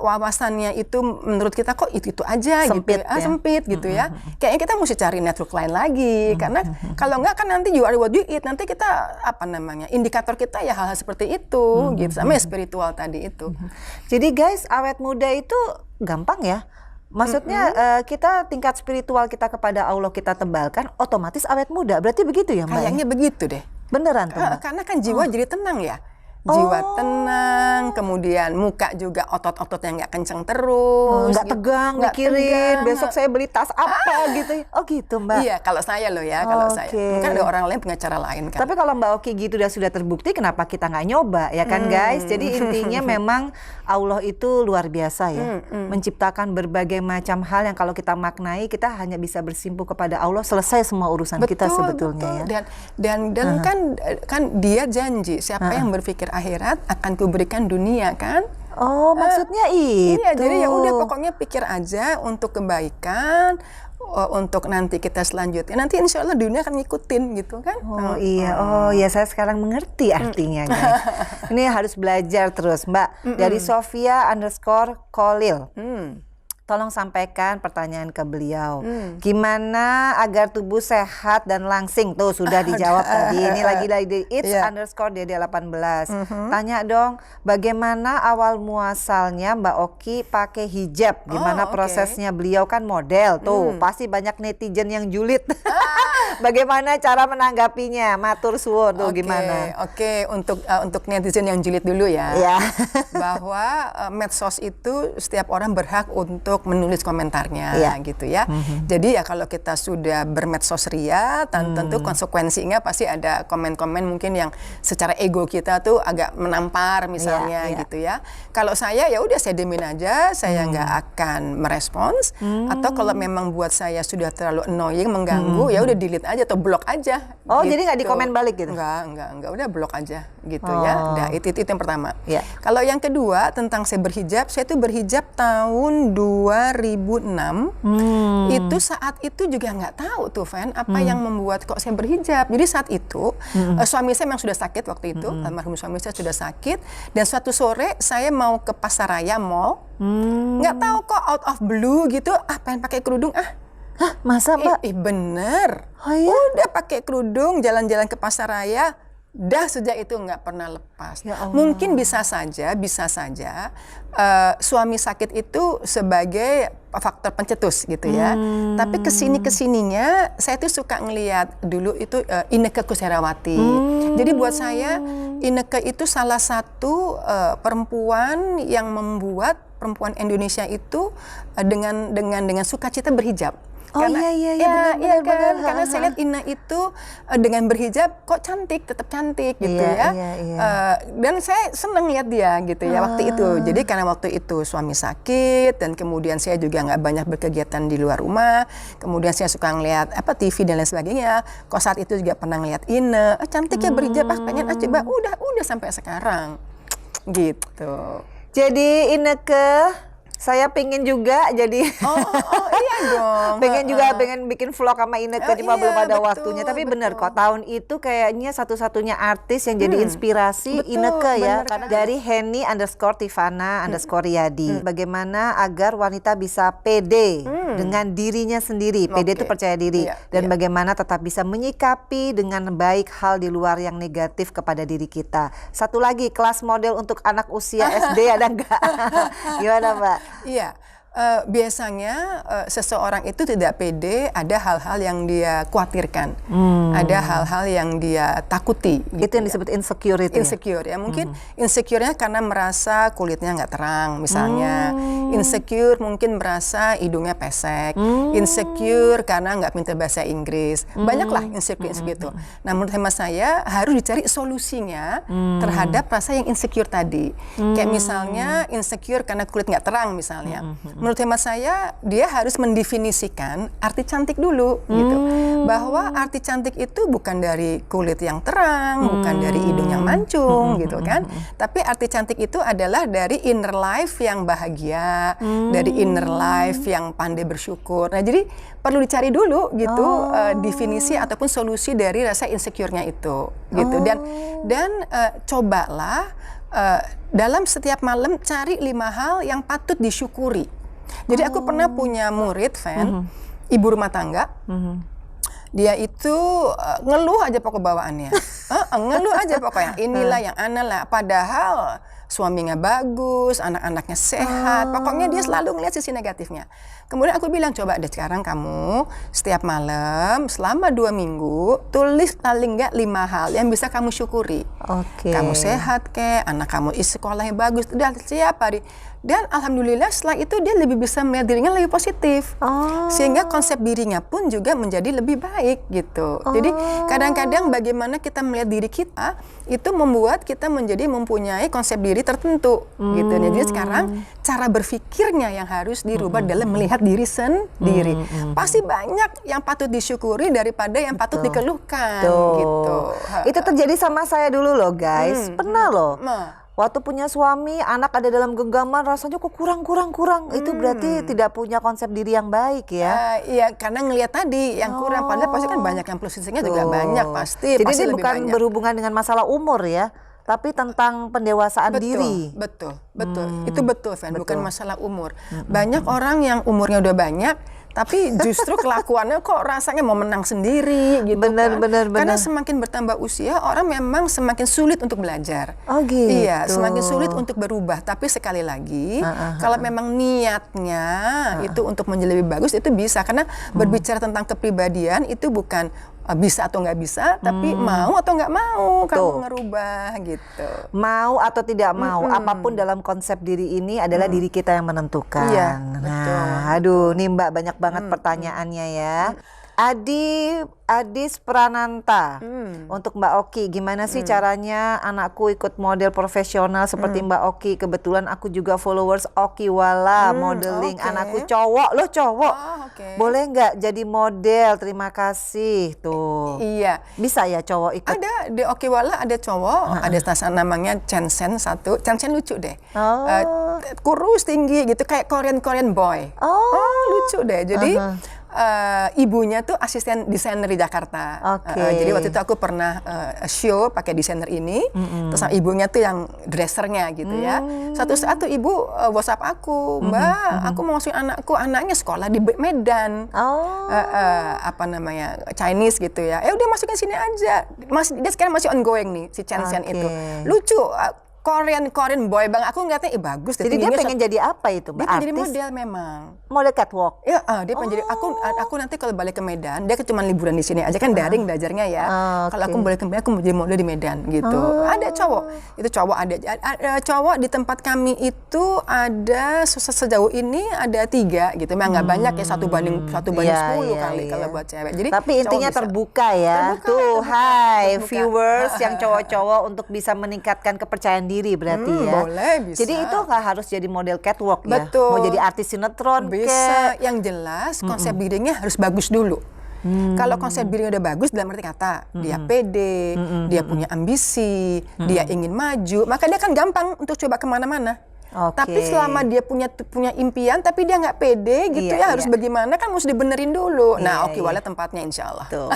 wawasannya itu menurut kita kok itu aja sempit, gitu ya, sempit gitu ya. Kayaknya kita mesti cari network lain lagi, karena kalau enggak kan nanti you are what you eat, nanti kita indikator kita ya hal-hal seperti itu gitu, sama ya spiritual tadi itu. Jadi guys, awet muda itu gampang ya. Maksudnya kita tingkat spiritual kita kepada Allah kita tebalkan, otomatis awet muda. Berarti begitu ya Mbak? Kayaknya begitu deh. Beneran tuh Mbak? Karena kan jiwa jadi tenang ya. Jiwa tenang, kemudian muka juga otot-ototnya nggak kenceng terus. Nggak tegang, mikirin besok saya beli tas apa gitu. Oh gitu Mbak? Iya, kalau saya loh ya, saya. Mungkin ada orang lain punya cara lain kan. Tapi kalau Mbak Oki gitu sudah terbukti, kenapa kita nggak nyoba ya kan guys? Jadi intinya memang Allah itu luar biasa ya. Menciptakan berbagai macam hal yang kalau kita maknai, kita hanya bisa bersimpuh kepada Allah, selesai semua urusan kita sebetulnya ya. Dan kan dia janji, siapa yang berpikir akhirat akan kuberikan dunia kan? Maksudnya itu. Iya, jadi ya udah pokoknya pikir aja untuk kebaikan, untuk nanti kita selanjutnya. Nanti insya Allah dunia akan ngikutin gitu kan? Ya saya sekarang mengerti artinya guys. Ini harus belajar terus Mbak. Dari Sofia_Kolil. Tolong sampaikan pertanyaan ke beliau. Gimana agar tubuh sehat dan langsing? Tuh sudah dijawab tadi. Ini lagi di its_DD18. Tanya dong, bagaimana awal muasalnya Mbak Oki pakai hijab? Gimana prosesnya? Beliau kan model. Tuh pasti banyak netizen yang julid. Bagaimana cara menanggapinya? Matur suwun tuh gimana? Untuk netizen yang julid dulu ya. Bahwa medsos itu setiap orang berhak untuk menulis komentarnya gitu ya. Jadi ya kalau kita sudah bermedsos ria, tentu konsekuensinya pasti ada komen-komen mungkin yang secara ego kita tuh agak menampar misalnya gitu ya. Kalau saya ya udah saya diemin aja, saya nggak akan merespons. Atau kalau memang buat saya sudah terlalu annoying, mengganggu, ya udah delete aja atau blok aja. Gitu. Jadi nggak dikomen balik gitu? Enggak, udah blok aja gitu ya. Nah, itu yang pertama. Kalau yang kedua tentang saya berhijab, saya tuh berhijab tahun 2006. Itu saat itu juga nggak tahu tuh Van, apa yang membuat kok saya berhijab. Jadi saat itu suami saya memang sudah sakit waktu itu, almarhum suami saya sudah sakit, dan suatu sore saya mau ke Pasaraya Mall, nggak tahu kok out of blue gitu, pengen pakai kerudung Masa Mbak? Bener. Oh iya? Udah pakai kerudung, jalan-jalan ke Pasaraya, Dah sejak itu nggak pernah lepas. Ya Allah. Mungkin bisa saja suami sakit itu sebagai faktor pencetus gitu ya. Tapi kesininya saya tuh suka ngelihat dulu itu Inneke Koesherawati. Jadi buat saya Inneke itu salah satu perempuan yang membuat perempuan Indonesia itu dengan sukacita berhijab. Oh iya, benar. Karena saya lihat Ina itu dengan berhijab kok cantik, tetap cantik gitu ya. Dan saya senang lihat dia gitu ya waktu itu. Jadi karena waktu itu suami sakit dan kemudian saya juga nggak banyak berkegiatan di luar rumah. Kemudian saya suka ngelihat TV dan lain sebagainya. Kok saat itu juga pernah ngelihat Ina, cantik ya berhijab, pengen coba. Udah sampai sekarang gitu. Jadi Inneke, saya pengen juga jadi iya dong. pengen bikin vlog sama Inneke, cuma belum ada waktunya. Tapi benar kok, tahun itu kayaknya satu-satunya artis yang jadi inspirasi Inneke ya. Karena dari Henny_Tivana_Riyadi. Bagaimana agar wanita bisa pede dengan dirinya sendiri. Pede itu percaya diri. Dan bagaimana tetap bisa menyikapi dengan baik hal di luar yang negatif kepada diri kita. Satu lagi, kelas model untuk anak usia SD ada nggak? Gimana Mbak? Iya, biasanya seseorang itu tidak pede, ada hal-hal yang dia khawatirkan, ada hal-hal yang dia takuti. Itu yang disebut insecurity. Insecure ya, mungkin insecure-nya karena merasa kulitnya nggak terang misalnya, insecure mungkin merasa hidungnya pesek, insecure karena nggak pintar bahasa Inggris, banyaklah insecure itu. Nah menurut hemat saya harus dicari solusinya terhadap rasa yang insecure tadi. Kayak misalnya insecure karena kulit nggak terang misalnya. Menurut hemat saya dia harus mendefinisikan arti cantik dulu gitu. Bahwa arti cantik itu bukan dari kulit yang terang, bukan dari hidung yang mancung gitu kan. Tapi arti cantik itu adalah dari inner life yang bahagia, dari inner life yang pandai bersyukur. Nah, jadi perlu dicari dulu gitu definisi ataupun solusi dari rasa insecure-nya itu gitu. Dan cobalah dalam setiap malam cari 5 hal yang patut disyukuri. Jadi aku pernah punya murid, ibu rumah tangga. Dia itu ngeluh aja pokok bawaannya. Ngeluh aja pokoknya. Inilah yang lah. Padahal suaminya bagus, anak-anaknya sehat. Pokoknya dia selalu ngelihat sisi negatifnya. Kemudian aku bilang, coba deh sekarang kamu setiap malam selama 2 minggu tulis paling nggak 5 hal yang bisa kamu syukuri. Kamu sehat anak kamu sekolahnya bagus, udah setiap hari. Dan alhamdulillah setelah itu dia lebih bisa melihat dirinya lebih positif. Sehingga konsep dirinya pun juga menjadi lebih baik gitu. Jadi kadang-kadang bagaimana kita melihat diri kita itu membuat kita menjadi mempunyai konsep diri tertentu gitu. Jadi sekarang cara berpikirnya yang harus dirubah dalam melihat diri sendiri. Pasti banyak yang patut disyukuri daripada yang patut dikeluhkan gitu. Itu terjadi sama saya dulu loh guys. Pernah loh. Waktu punya suami, anak ada dalam genggaman, rasanya kok kurang. Itu berarti tidak punya konsep diri yang baik ya? Iya, karena ngelihat tadi yang kurang. Padahal pasti kan banyak yang plus-nya juga banyak pasti. Jadi ini bukan banyak. Berhubungan dengan masalah umur ya, tapi tentang pendewasaan diri. Betul. Itu betul, Fen. Bukan masalah umur. Banyak orang yang umurnya udah banyak, tapi justru kelakuannya kok rasanya mau menang sendiri gitu. Benar. Karena semakin bertambah usia, orang memang semakin sulit untuk belajar. Gitu. Iya, semakin sulit untuk berubah. Tapi sekali lagi, kalau memang niatnya itu untuk menjadi lebih bagus, itu bisa. Karena berbicara tentang kepribadian itu bukan bisa atau nggak bisa, tapi mau atau nggak mau kamu ngerubah gitu. Mau atau tidak mau, apapun dalam konsep diri ini adalah diri kita yang menentukan. Iya, nah, aduh, nih Mbak banyak banget pertanyaannya ya. Adis Prananta untuk Mbak Oki, gimana sih caranya anakku ikut model profesional seperti Mbak Oki? Kebetulan aku juga followers Oki Wala modeling. Anakku cowok loh, cowok. Boleh nggak jadi model? Terima kasih tuh. Iya. Bisa ya cowok ikut? Ada di Oki Wala ada cowok, ada namanya Chansen satu. Chansen lucu deh. Kurus tinggi gitu kayak Korean boy. Lucu deh. Jadi ibunya tuh asisten desainer di Jakarta. Jadi waktu itu aku pernah show pakai desainer ini, terus sama ibunya tuh yang dressernya gitu ya. Suatu saat tuh ibu WhatsApp aku, Mbak, aku mau masukin anakku, anaknya sekolah di Medan, apa namanya Chinese gitu ya. Udah masukin sini aja. Dia sekarang masih ongoing nih si Chen Chen itu. Lucu. Korean boy bang, aku ngeliatnya bagus. Jadi dia pengen jadi apa itu, Mbak? Dia pengen jadi model memang. Model catwalk? Iya, dia pengen jadi. Aku nanti kalau balik ke Medan, dia cuma liburan di sini aja kan daring belajarnya ya. Kalau aku balik ke Medan, aku mau jadi model di Medan gitu. Ada cowok, itu cowok ada cowok di tempat kami itu ada sejauh ini ada 3 gitu. Memang nggak banyak ya 1 banding 10 kali kalau buat cewek. Jadi tapi intinya terbuka ya. Terbuka, hai viewers yang cowok-cowok untuk bisa meningkatkan kepercayaan diri berarti ya. Boleh, bisa. Jadi itu nggak harus jadi model catwalk ya. Betul. Mau jadi artis sinetron bisa. Yang jelas konsep dirinya harus bagus dulu. Kalau konsep dirinya udah bagus dalam arti kata dia pede, dia punya ambisi, dia ingin maju, maka dia akan gampang untuk coba kemana-mana. Tapi selama dia punya impian tapi dia nggak pede gitu harus bagaimana kan mesti dibenerin dulu. Nah, Okiwala tempatnya insya Allah. Tuh.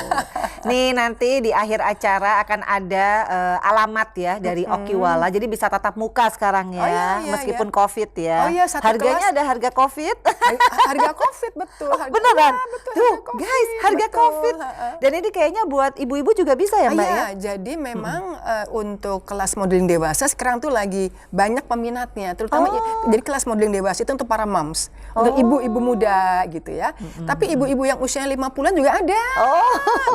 Nih nanti di akhir acara akan ada alamat ya dari Okiwala. Jadi bisa tatap muka sekarang ya, meskipun COVID ya. Harganya ada harga COVID. Harga COVID betul. Beneran? Betul, tuh guys, harga COVID. Dan ini kayaknya buat ibu-ibu juga bisa ya Mbak ya? Jadi memang untuk kelas modeling dewasa sekarang tuh lagi banyak peminatnya. Terutama jadi kelas modeling dewasa itu untuk para moms, untuk ibu-ibu muda gitu ya. Tapi ibu-ibu yang usianya 50-an juga ada.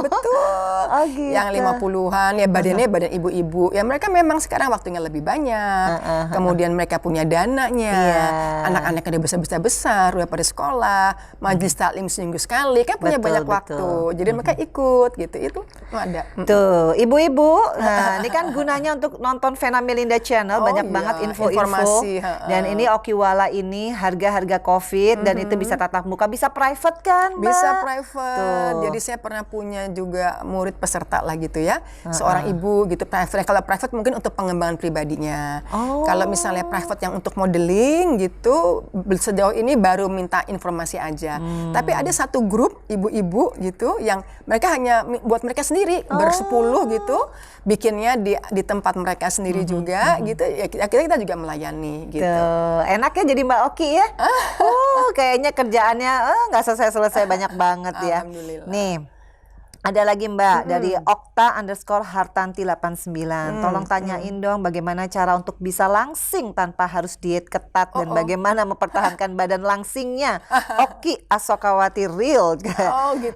Betul. Gitu. Yang 50-an ya badannya badan ibu-ibu. Ya mereka memang sekarang waktunya lebih banyak. Kemudian mereka punya dananya. Anak-anaknya udah besar-besar, udah pada sekolah, majelis taklim seminggu sekali kan punya banyak waktu. Jadi mereka ikut gitu. Itu ada. Tuh, ibu-ibu. Nah, ini kan gunanya untuk nonton Vena Melinda Channel, banyak banget info-info. Dan ini Okiwala ini harga-harga COVID dan itu bisa tatap muka, bisa private kan Mbak? Bisa private. Jadi saya pernah punya juga murid peserta lah gitu ya. Seorang ibu gitu private. Kalau private mungkin untuk pengembangan pribadinya. Kalau misalnya private yang untuk modeling gitu sejauh ini baru minta informasi aja. Tapi ada satu grup ibu-ibu gitu yang mereka hanya buat mereka sendiri bersepuluh gitu. Bikinnya di tempat mereka sendiri juga gitu. Ya kita juga melayani gitu. Enak ya jadi Mbak Oki ya. Kayaknya kerjaannya nggak selesai-selesai banyak banget ya. Nih ada lagi Mbak dari Okta_Hartanti89. Tolong tanyain dong bagaimana cara untuk bisa langsing tanpa harus diet ketat dan bagaimana mempertahankan badan langsingnya. Oki Asokawati Real. Gitu.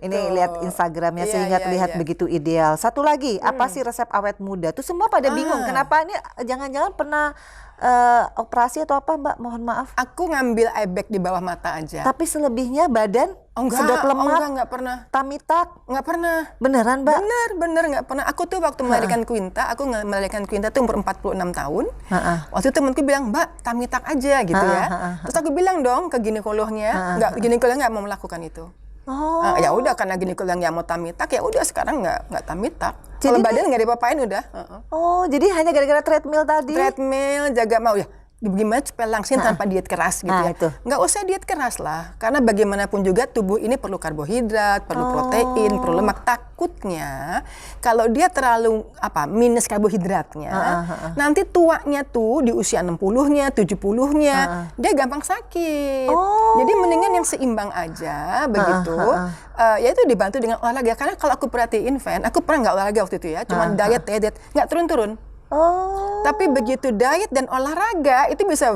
Ini lihat Instagramnya sehingga terlihat begitu ideal. Satu lagi, apa sih resep awet muda? Tuh semua pada bingung. Kenapa ini jangan-jangan pernah operasi atau apa Mbak? Mohon maaf. Aku ngambil eye bag di bawah mata aja. Tapi selebihnya badan sedot lemak. Enggak pernah. Tamitak. Enggak pernah. Beneran Mbak? Bener enggak pernah. Aku tuh waktu melahirkan Quinta, aku melahirkan Quinta tuh umur 46 tahun. Waktu itu temanku bilang, Mbak, tamitak aja gitu ya. Terus aku bilang dong ke ginekolognya, ginekolognya nggak mau melakukan itu. Ya udah karena ginekolog yang mau tamitak, ya udah sekarang nggak tamitak. Kalau badan nggak diapa-apain udah. Jadi hanya gara-gara treadmill tadi? Treadmill, jaga mau ya. Gimana supaya langsing tanpa diet keras gitu ya. Nggak usah diet keras lah. Karena bagaimanapun juga tubuh ini perlu karbohidrat, perlu protein, perlu lemak. Takutnya kalau dia terlalu minus karbohidratnya, nanti tuanya tuh di usia 60-nya, 70-nya, dia gampang sakit. Jadi mendingan yang seimbang aja begitu. Ya itu dibantu dengan olahraga. Karena kalau aku perhatiin aku pernah nggak olahraga waktu itu ya, cuma diet, nggak turun-turun. Tapi begitu diet dan olahraga itu bisa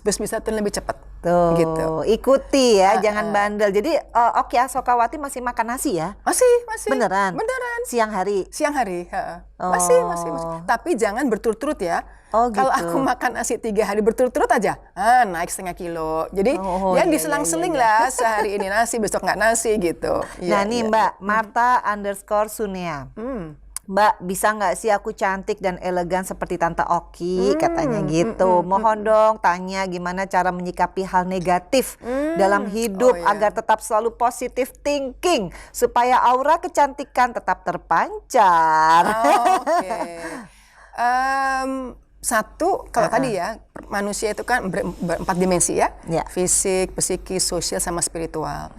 bisa turun lebih cepat. Tuh, gitu. Ikuti ya, jangan bandel. Jadi Oki Asokawati masih makan nasi ya? Masih. Beneran? Beneran. Siang hari? Siang hari, masih. Tapi jangan berturut-turut ya. Kalau aku makan nasi 3 hari berturut-turut aja, naik setengah kilo. Jadi ya diselang-seling lah, sehari ini nasi, besok nggak nasi gitu. Nah nih Mbak, Marta_Sunea. Mbak, bisa nggak sih aku cantik dan elegan seperti Tante Oki, katanya gitu. Mohon dong tanya gimana cara menyikapi hal negatif dalam hidup agar tetap selalu positive thinking supaya aura kecantikan tetap terpancar. Satu, kalau tadi ya manusia itu kan berempat dimensi ya, Ya. fisik, psikis, sosial, sama spiritual.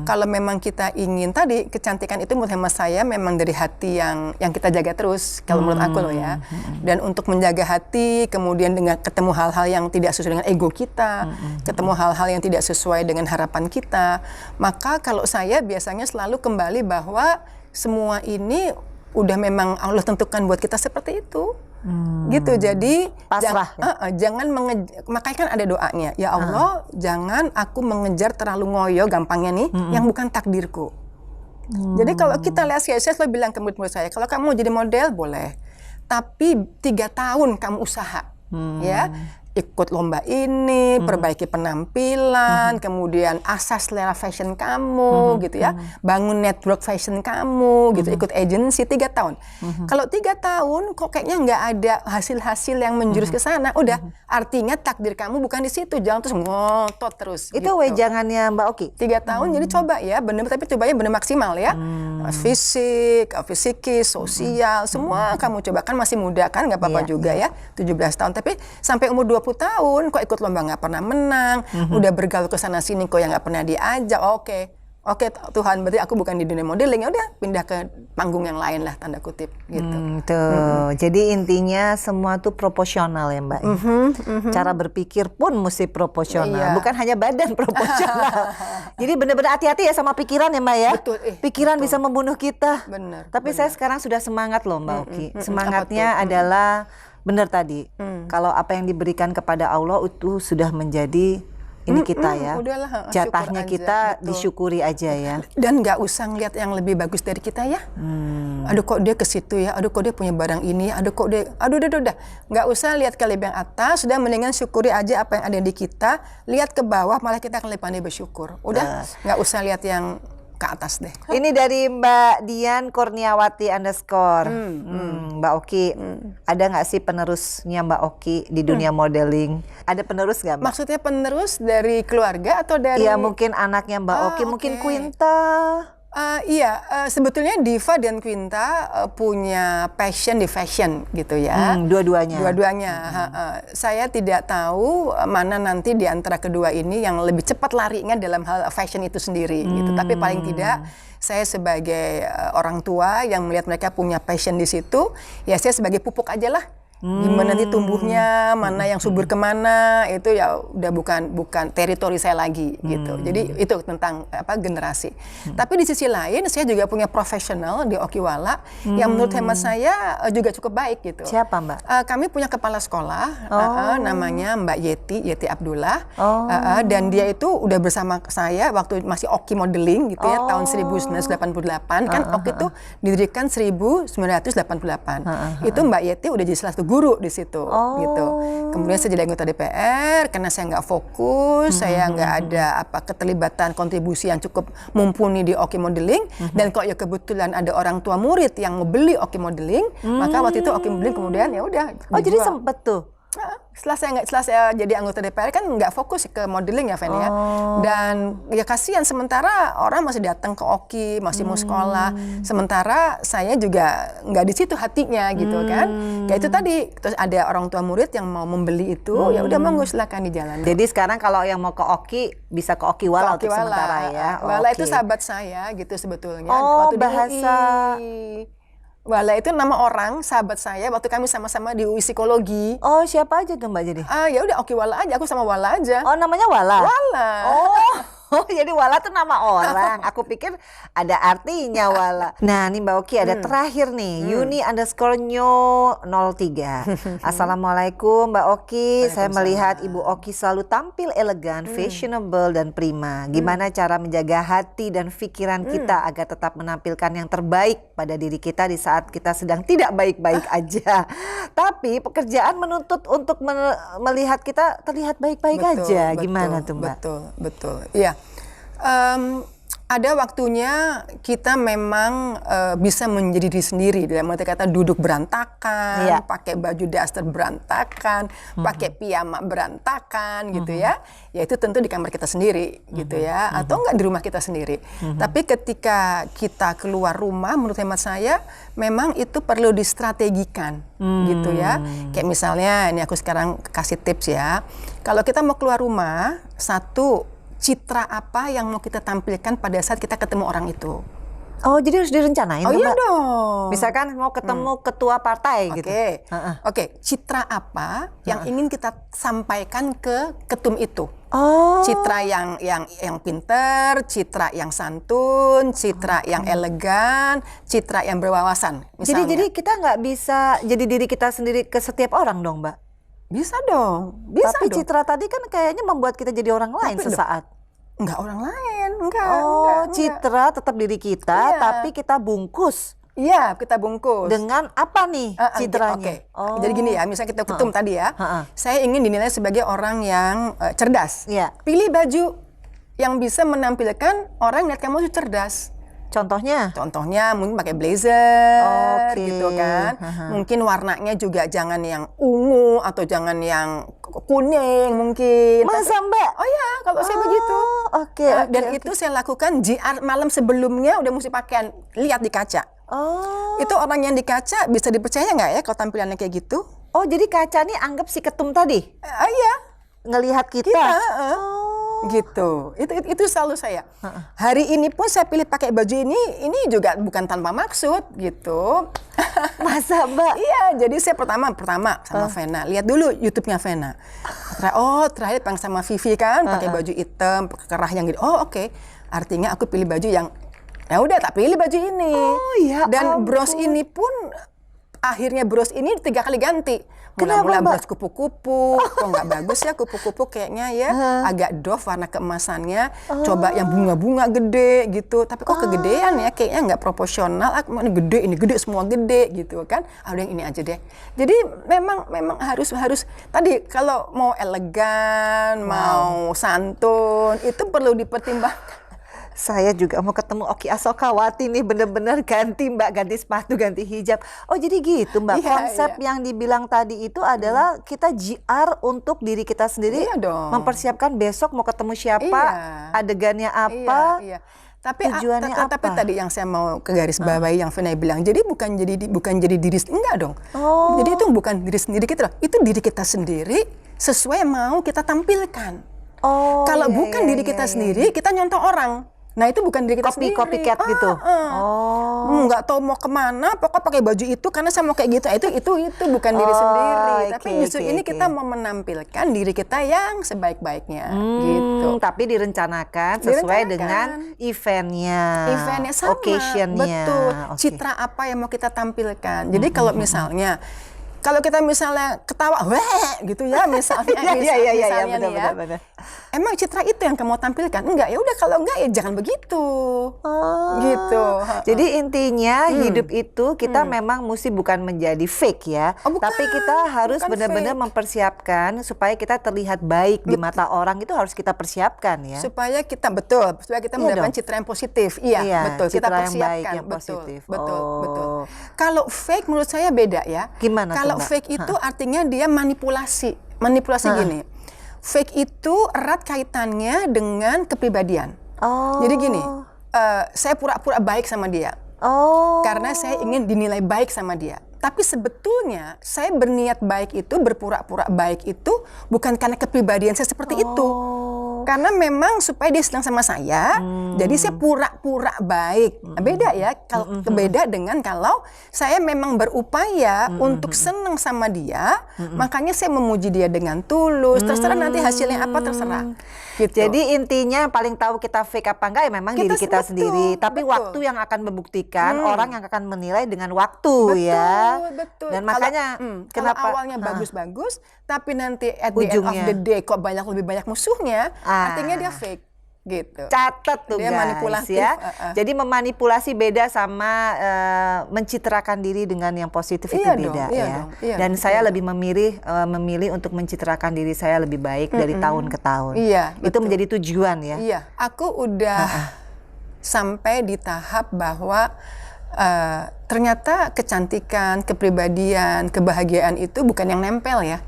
Kalau memang kita ingin tadi kecantikan itu menurut hemat saya memang dari hati yang kita jaga terus. Kalau menurut aku loh ya. Dan untuk menjaga hati, kemudian dengan ketemu hal-hal yang tidak sesuai dengan ego kita, ketemu hal-hal yang tidak sesuai dengan harapan kita, maka kalau saya biasanya selalu kembali bahwa semua ini udah memang Allah tentukan buat kita seperti itu. Gitu, jadi pasrah. jangan makanya kan ada doanya, ya Allah jangan aku mengejar terlalu ngoyo gampangnya nih yang bukan takdirku. Jadi kalau kita lihat, saya selalu bilang ke murid-murid saya, kalau kamu mau jadi model boleh, tapi 3 tahun kamu usaha, ya ikut lomba ini, perbaiki penampilan, kemudian asas selera fashion kamu, gitu ya, bangun network fashion kamu, gitu, ikut agency 3 tahun. Kalau 3 tahun kok kayaknya nggak ada hasil-hasil yang menjurus ke sana, udah artinya takdir kamu bukan di situ, jangan terus ngotot terus. Itu gitu. wejangannya Mbak Oki. 3 tahun, jadi coba ya, bener, tapi cobanya bener maksimal ya. Fisik, psikis, sosial, semua kamu coba, kan masih muda kan, nggak apa-apa juga ya, 17 tahun. Tapi sampai umur 20 tahun kok ikut lomba nggak pernah menang, udah bergaul ke sana sini kok yang nggak pernah diajak. Oke Tuhan, berarti aku bukan di dunia modeling, ya udah pindah ke panggung yang lain lah, tanda kutip gitu. Jadi intinya semua tuh proporsional ya Mbak. Cara berpikir pun mesti proporsional, Iya. bukan hanya badan proporsional. Jadi benar-benar hati-hati ya sama pikiran ya Mbak ya. Betul, Pikiran bisa membunuh kita. Bener. Tapi saya sekarang sudah semangat loh Mbak Oki. Apa Semangatnya adalah benar tadi. Kalau apa yang diberikan kepada Allah itu sudah menjadi ini kita ya. Udahlah, Jatahnya syukur kita aja, betul. disyukuri aja ya. Dan nggak usah ngeliat yang lebih bagus dari kita ya. Aduh kok dia ke situ ya, aduh kok dia punya barang ini, aduh udah. Nggak usah lihat ke lebih yang atas, sudah mendingan syukuri aja apa yang ada di kita. Lihat ke bawah, malah kita akan lebih pandai bersyukur. Udah, nggak usah lihat yang ke atas deh. Ini dari Mbak Dian Kurniawati _ Mbak Oki, ada nggak sih penerusnya Mbak Oki di dunia modeling? Ada penerus nggak Mbak? Maksudnya penerus dari keluarga atau dari? Iya, mungkin anaknya Mbak Oki, mungkin oke. Quinta. Sebetulnya Diva dan Quinta punya passion di fashion gitu ya. Dua-duanya. Saya tidak tahu mana nanti di antara kedua ini yang lebih cepat larinya dalam hal fashion itu sendiri gitu. Tapi paling tidak saya sebagai orang tua yang melihat mereka punya passion di situ, ya saya sebagai pupuk aja lah. Gimana nanti tumbuhnya, mana yang subur kemana, itu ya udah bukan teritori saya lagi gitu. Jadi itu tentang generasi. Tapi di sisi lain saya juga punya profesional di Okiwala yang menurut hemat saya juga cukup baik gitu. Siapa Mbak? Kami punya kepala sekolah namanya Mbak Yeti Abdullah, dan dia itu udah bersama saya waktu masih Oki Modeling gitu ya, tahun 1988. Kan Oki itu didirikan 1988. Itu Mbak Yeti udah jadi salah satu guru di situ gitu. Kemudian saya jadi anggota DPR karena saya nggak fokus, saya nggak ada keterlibatan kontribusi yang cukup mumpuni di Oki Modeling. Dan kok ya kebetulan ada orang tua murid yang mau beli Oki Modeling, maka waktu itu Oki Modeling kemudian ya udah. Jadi sempet tuh. Setelah saya jadi anggota DPR kan nggak fokus ke modeling ya Fen ya. Dan ya kasihan, sementara orang masih datang ke Oki, masih mau sekolah, sementara saya juga nggak di situ hatinya gitu kan. Kayak itu tadi, terus ada orang tua murid yang mau membeli itu, ya udah monggo silakan di jalan. Jadi sekarang kalau yang mau ke Oki bisa ke Okiwala untuk sementara ya. Wala itu sahabat saya gitu sebetulnya. Oh, waktu bahasa Wala itu nama orang sahabat saya waktu kami sama-sama di UI Psikologi. Oh, siapa aja tuh Mbak jadi? Ya udah Okiwala aja, aku sama Wala aja. Oh, namanya Wala. Wala. Oh, jadi Wala tuh nama orang. Aku pikir ada artinya Wala. Nah, nih Mbak Oki ada terakhir nih, Yuni_nyo03. Assalamualaikum Mbak Oki. Saya melihat Ibu Oki selalu tampil elegan, fashionable dan prima. Gimana cara menjaga hati dan pikiran kita agar tetap menampilkan yang terbaik pada diri kita di saat kita sedang tidak baik-baik aja. Tapi pekerjaan menuntut untuk melihat kita terlihat baik-baik aja. Gimana tuh Mbak? Betul. Iya. Ada waktunya kita memang bisa menjadi diri sendiri, dalam arti kata duduk berantakan, Iya. pakai baju daster berantakan, pakai piyama berantakan gitu ya. Ya itu tentu di kamar kita sendiri gitu ya, atau enggak di rumah kita sendiri. Tapi ketika kita keluar rumah, menurut hemat saya memang itu perlu distrategikan gitu ya. Kayak misalnya, ini aku sekarang kasih tips ya. Kalau kita mau keluar rumah, satu, citra apa yang mau kita tampilkan pada saat kita ketemu orang itu. Oh, jadi harus direncanain Oh tuh, iya Mbak? dong. Misalkan mau ketemu ketua partai gitu. Oke, citra apa yang ingin kita sampaikan ke ketum itu? Oh. Citra yang pinter, citra yang santun, citra yang elegan, citra yang berwawasan. Misalnya. Jadi kita nggak bisa jadi diri kita sendiri ke setiap orang dong, Mbak? Bisa dong, bisa Tapi dong. citra tadi kan kayaknya membuat kita jadi orang lain Tapi sesaat. Enggak orang lain, enggak. Oh, enggak. citra tetap diri kita, Iya. tapi kita bungkus Iya, kita bungkus. dengan apa nih citranya? Oke. Jadi gini ya, misalnya kita ketum tadi ya, Ha-ha. saya ingin dinilai sebagai orang yang cerdas. Iya. Pilih baju yang bisa menampilkan orang lihat kamu itu cerdas. Contohnya? Contohnya mungkin pakai blazer Oke. gitu kan. Ha-ha. Mungkin warnanya juga jangan yang ungu atau jangan yang kuning mungkin. Masa, Mbak? Oh ya, kalau saya begitu. Oke, Dan oke. itu saya lakukan JR malam sebelumnya udah mesti pakaian, lihat di kaca. Oh. Itu orang yang di kaca bisa dipercaya nggak ya kalau tampilannya kayak gitu? Oh, jadi kaca nih anggap si ketum tadi Iya, ngelihat kita. kita. Oh. Gitu. Itu selalu saya. Hari ini pun saya pilih pakai baju ini juga bukan tanpa maksud gitu. Masa, Mbak? Iya, jadi saya pertama sama Vena. Lihat dulu YouTube-nya Vena. Terakhir sama Vivi kan pakai baju hitam, kerah yang gitu. Oh, oke. Artinya aku pilih baju yang ya udah tak pilih baju ini. Oh, ya Dan ampun. bros ini pun akhirnya bros ini 3 kali ganti. Kenapa, Mula-mula Mbak? bros kupu-kupu, kok nggak bagus ya kupu-kupu kayaknya ya, agak doff warna keemasannya, coba yang bunga-bunga gede gitu, tapi kok kegedean ya, kayaknya nggak proporsional, ini gede semua gede gitu kan, ada yang ini aja deh. Jadi memang harus tadi kalau mau elegan, mau santun, itu perlu dipertimbangkan. Saya juga mau ketemu Oki Asokawati nih, bener-bener ganti Mbak, ganti sepatu, ganti hijab. Oh, jadi gitu Mbak, Iya, konsep yang dibilang tadi itu adalah kita JR untuk diri kita sendiri, Iya dong. mempersiapkan besok mau ketemu siapa, Iya. adegannya apa. Iya. Tapi Tujuannya tapi apa? tadi yang saya mau ke garis bawahi yang Vena bilang, jadi bukan jadi diri enggak dong. Oh. Jadi itu bukan diri sendiri kita loh. Itu diri kita sendiri sesuai mau kita tampilkan. Oh, Kalau iya, bukan iya, diri iya, kita iya. sendiri, kita nyontoh orang. Nah itu bukan diri kita sendiri. Copycat gitu. Oh. Nggak tahu mau kemana, pokok pakai baju itu karena saya mau kayak gitu. Itu bukan diri sendiri. Tapi justru ini kita mau menampilkan diri kita yang sebaik-baiknya. Gitu. Tapi direncanakan sesuai dengan eventnya, Sama, occasionnya. betul. Oke. Citra apa yang mau kita tampilkan. Jadi kalau misalnya ketawa, weh gitu ya misalnya, Iya, misalnya nih ya. benar. Emang citra itu yang kamu tampilkan? Enggak, ya udah kalau enggak ya jangan begitu. Gitu. Jadi intinya hidup itu kita memang mesti bukan menjadi fake ya, Oh, bukan. tapi kita harus Bukan benar-benar fake. mempersiapkan supaya kita terlihat baik di mata orang, itu harus kita persiapkan ya. Supaya kita Iya mendapatkan dong. citra yang positif. Iya, Iya, betul. Kita citra yang persiapkan. baik, yang betul, positif. betul. Oh. Kalau fake menurut saya beda ya. Gimana tuh, Kalau Mbak? fake itu artinya dia manipulasi. Manipulasi gini. Fake itu erat kaitannya dengan kepribadian. Oh. Jadi gini, saya pura-pura baik sama dia. Oh. Karena saya ingin dinilai baik sama dia. Tapi sebetulnya saya berniat baik itu, berpura-pura baik itu bukan karena kepribadian saya seperti itu. Karena memang supaya dia senang sama saya, jadi saya pura-pura baik. Nah, beda ya, kalau beda dengan kalau saya memang berupaya untuk senang sama dia, makanya saya memuji dia dengan tulus. Terserah nanti hasilnya apa terserah. Gitu. Jadi intinya yang paling tahu kita fake apa enggak ya memang diri kita Betul, sendiri. Tapi betul. waktu yang akan membuktikan, orang yang akan menilai dengan waktu ya. Betul. Dan makanya kalau kenapa awalnya bagus-bagus, tapi nanti at the end of Ujungnya. the day kok lebih banyak musuhnya, artinya dia fake gitu. catat tuh Dia guys manipulatif, ya. uh-uh. Jadi memanipulasi beda sama mencitrakan diri dengan yang positif itu Iya dong, beda iya ya. dong, iya Dan dong, saya iya lebih memilih untuk mencitrakan diri saya lebih baik dari tahun ke tahun. Iya, Itu betul. menjadi tujuan ya. Iya, aku udah sampai di tahap bahwa ternyata kecantikan, kepribadian, kebahagiaan itu bukan yang nempel ya.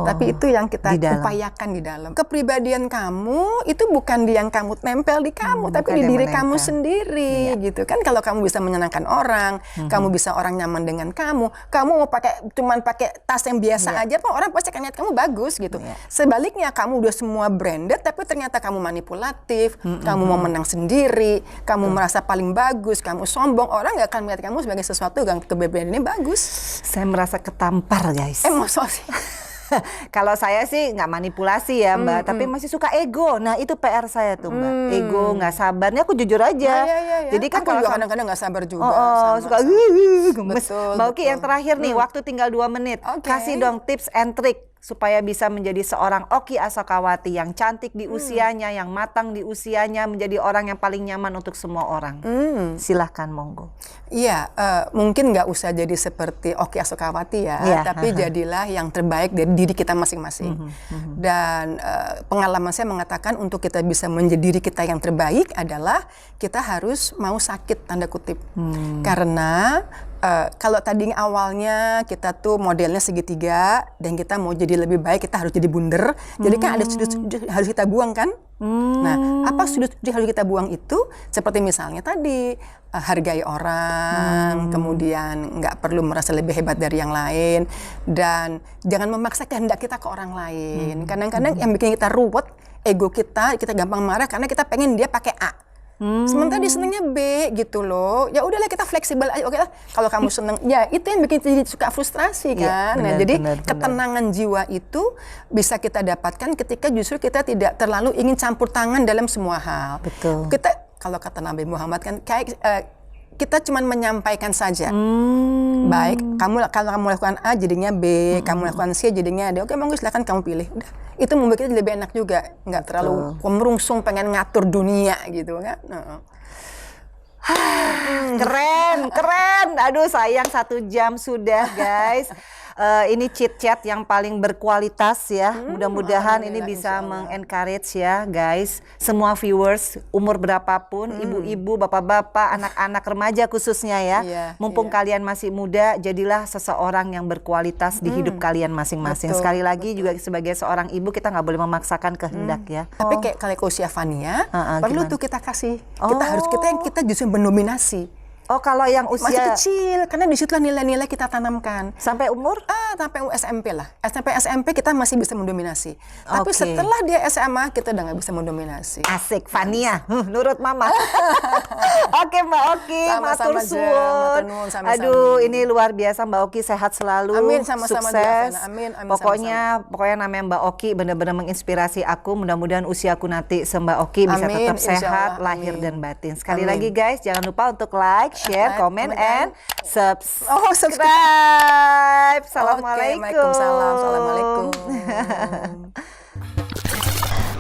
Tapi itu yang kita upayakan di dalam. Kepribadian kamu itu bukan di yang kamu nempel di kamu, tapi di diri kamu sendiri, gitu kan. Kalau kamu bisa menyenangkan orang, kamu bisa orang nyaman dengan kamu mau cuman pakai tas yang biasa aja, orang pasti akan lihat kamu bagus, gitu. Sebaliknya, kamu udah semua branded, tapi ternyata kamu manipulatif, kamu mau menang sendiri, kamu merasa paling bagus, kamu sombong, orang nggak akan melihat kamu sebagai sesuatu yang kepribadiannya bagus. Saya merasa ketampar, guys. Emosi. Kalau saya sih nggak manipulasi ya Mbak, tapi masih suka ego. Nah itu PR saya tuh Mbak, ego, nggak sabarnya. Aku jujur aja. Jadi kan aku juga kadang-kadang nggak sabar juga. Suka gemes. Mbak Oki yang terakhir nih, waktu tinggal 2 menit. Kasih dong tips and trick supaya bisa menjadi seorang Oki Asokawati yang cantik di usianya, yang matang di usianya, menjadi orang yang paling nyaman untuk semua orang. Silahkan, monggo. Iya, mungkin nggak usah jadi seperti Oki Asokawati ya, tapi jadilah yang terbaik dari diri kita masing-masing. Dan pengalaman saya mengatakan untuk kita bisa menjadi diri kita yang terbaik adalah kita harus mau sakit, tanda kutip. Karena kalau tadi awalnya kita tuh modelnya segitiga dan kita mau jadi lebih baik, kita harus jadi bunder. Jadi kan ada sudut-sudut harus kita buang kan? Nah, apa sudut-sudut harus kita buang itu? Seperti misalnya tadi, hargai orang, kemudian nggak perlu merasa lebih hebat dari yang lain, dan jangan memaksa kehendak kita ke orang lain. Kadang-kadang yang bikin kita ruwet, ego kita gampang marah karena kita pengen dia pakai A. Sementara dia senengnya B gitu loh. Ya udahlah, kita fleksibel aja. Oke lah, kalau kamu seneng, ya itu yang bikin jadi suka frustrasi kan. Nah, jadi ketenangan jiwa itu bisa kita dapatkan ketika justru kita tidak terlalu ingin campur tangan dalam semua hal. Betul. Kita, kalau kata Nabi Muhammad kan, kayak kita cuma menyampaikan saja. Baik, kalau kamu lakukan A jadinya B, kamu lakukan C jadinya D. Oke, monggo silakan kamu pilih. Udah. Itu membuat kita lebih enak juga, nggak terlalu merungsung pengen ngatur dunia gitu kan. Keren. Aduh sayang 1 jam sudah guys. Ini chit chat yang paling berkualitas ya. Mudah-mudahan ini bisa mengencourage ya guys. Semua viewers umur berapapun, ibu-ibu, bapak-bapak, anak-anak remaja khususnya ya. Mumpung kalian masih muda, jadilah seseorang yang berkualitas di hidup kalian masing-masing. Sekali lagi juga sebagai seorang ibu kita nggak boleh memaksakan kehendak ya. Tapi kayak kalau usia Fania, perlu tuh kita kasih. Kita justru mendominasi. Oh, kalau yang usia masih kecil, karena disitulah nilai-nilai kita tanamkan. Sampai umur? Sampai SMP lah. SMP kita masih bisa mendominasi. Tapi setelah dia SMA, kita udah nggak bisa mendominasi. Asik, Fania. Nurut mama. Oke, Mbak Oki, matur suwun. Aduh, ini luar biasa Mbak Oki, sehat selalu. Amin, sama-sama. Sukses. Amin, pokoknya namanya Mbak Oki benar-benar menginspirasi aku. Mudah-mudahan usiaku nanti se-Mbak Oki bisa tetap sehat, lahir dan batin. Sekali lagi guys, jangan lupa untuk like, share, comment, and subscribe. Assalamualaikum. Assalamualaikum.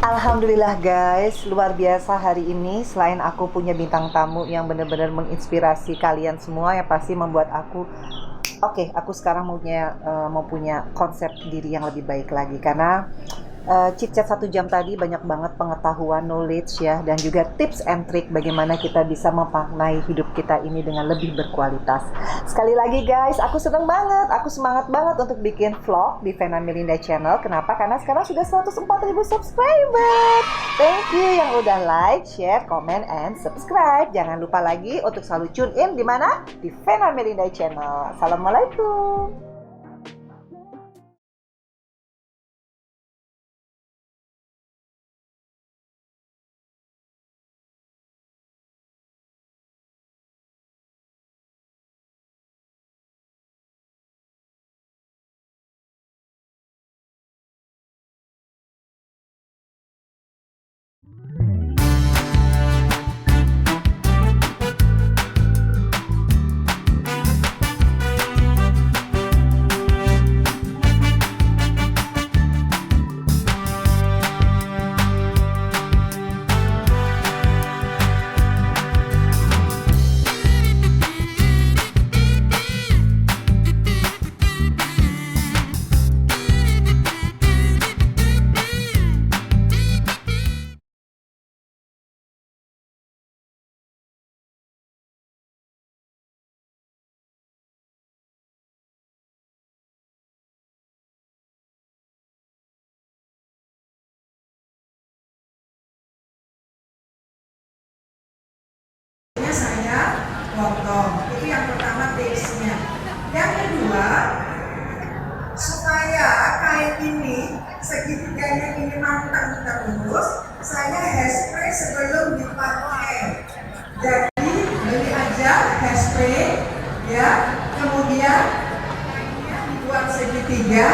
Alhamdulillah guys, luar biasa hari ini. Selain aku punya bintang tamu yang benar-benar menginspirasi kalian semua, yang pasti membuat aku aku sekarang mau punya konsep diri yang lebih baik lagi. Karena chit-chat 1 jam tadi banyak banget pengetahuan, knowledge ya, dan juga tips and trick bagaimana kita bisa memaknai hidup kita ini dengan lebih berkualitas. Sekali lagi guys, aku seneng banget, aku semangat banget untuk bikin vlog di Vena Melinda Channel. Kenapa? Karena sekarang sudah 104.000 subscriber. Thank you yang udah like, share, comment, and subscribe. Jangan lupa lagi untuk selalu tune in di mana? Di Vena Melinda Channel. Assalamualaikum. kulitnya ini matang terus, saya hairspray sebelum dipakai. Jadi beli aja hairspray, ya. Kemudian dibuat segitiga,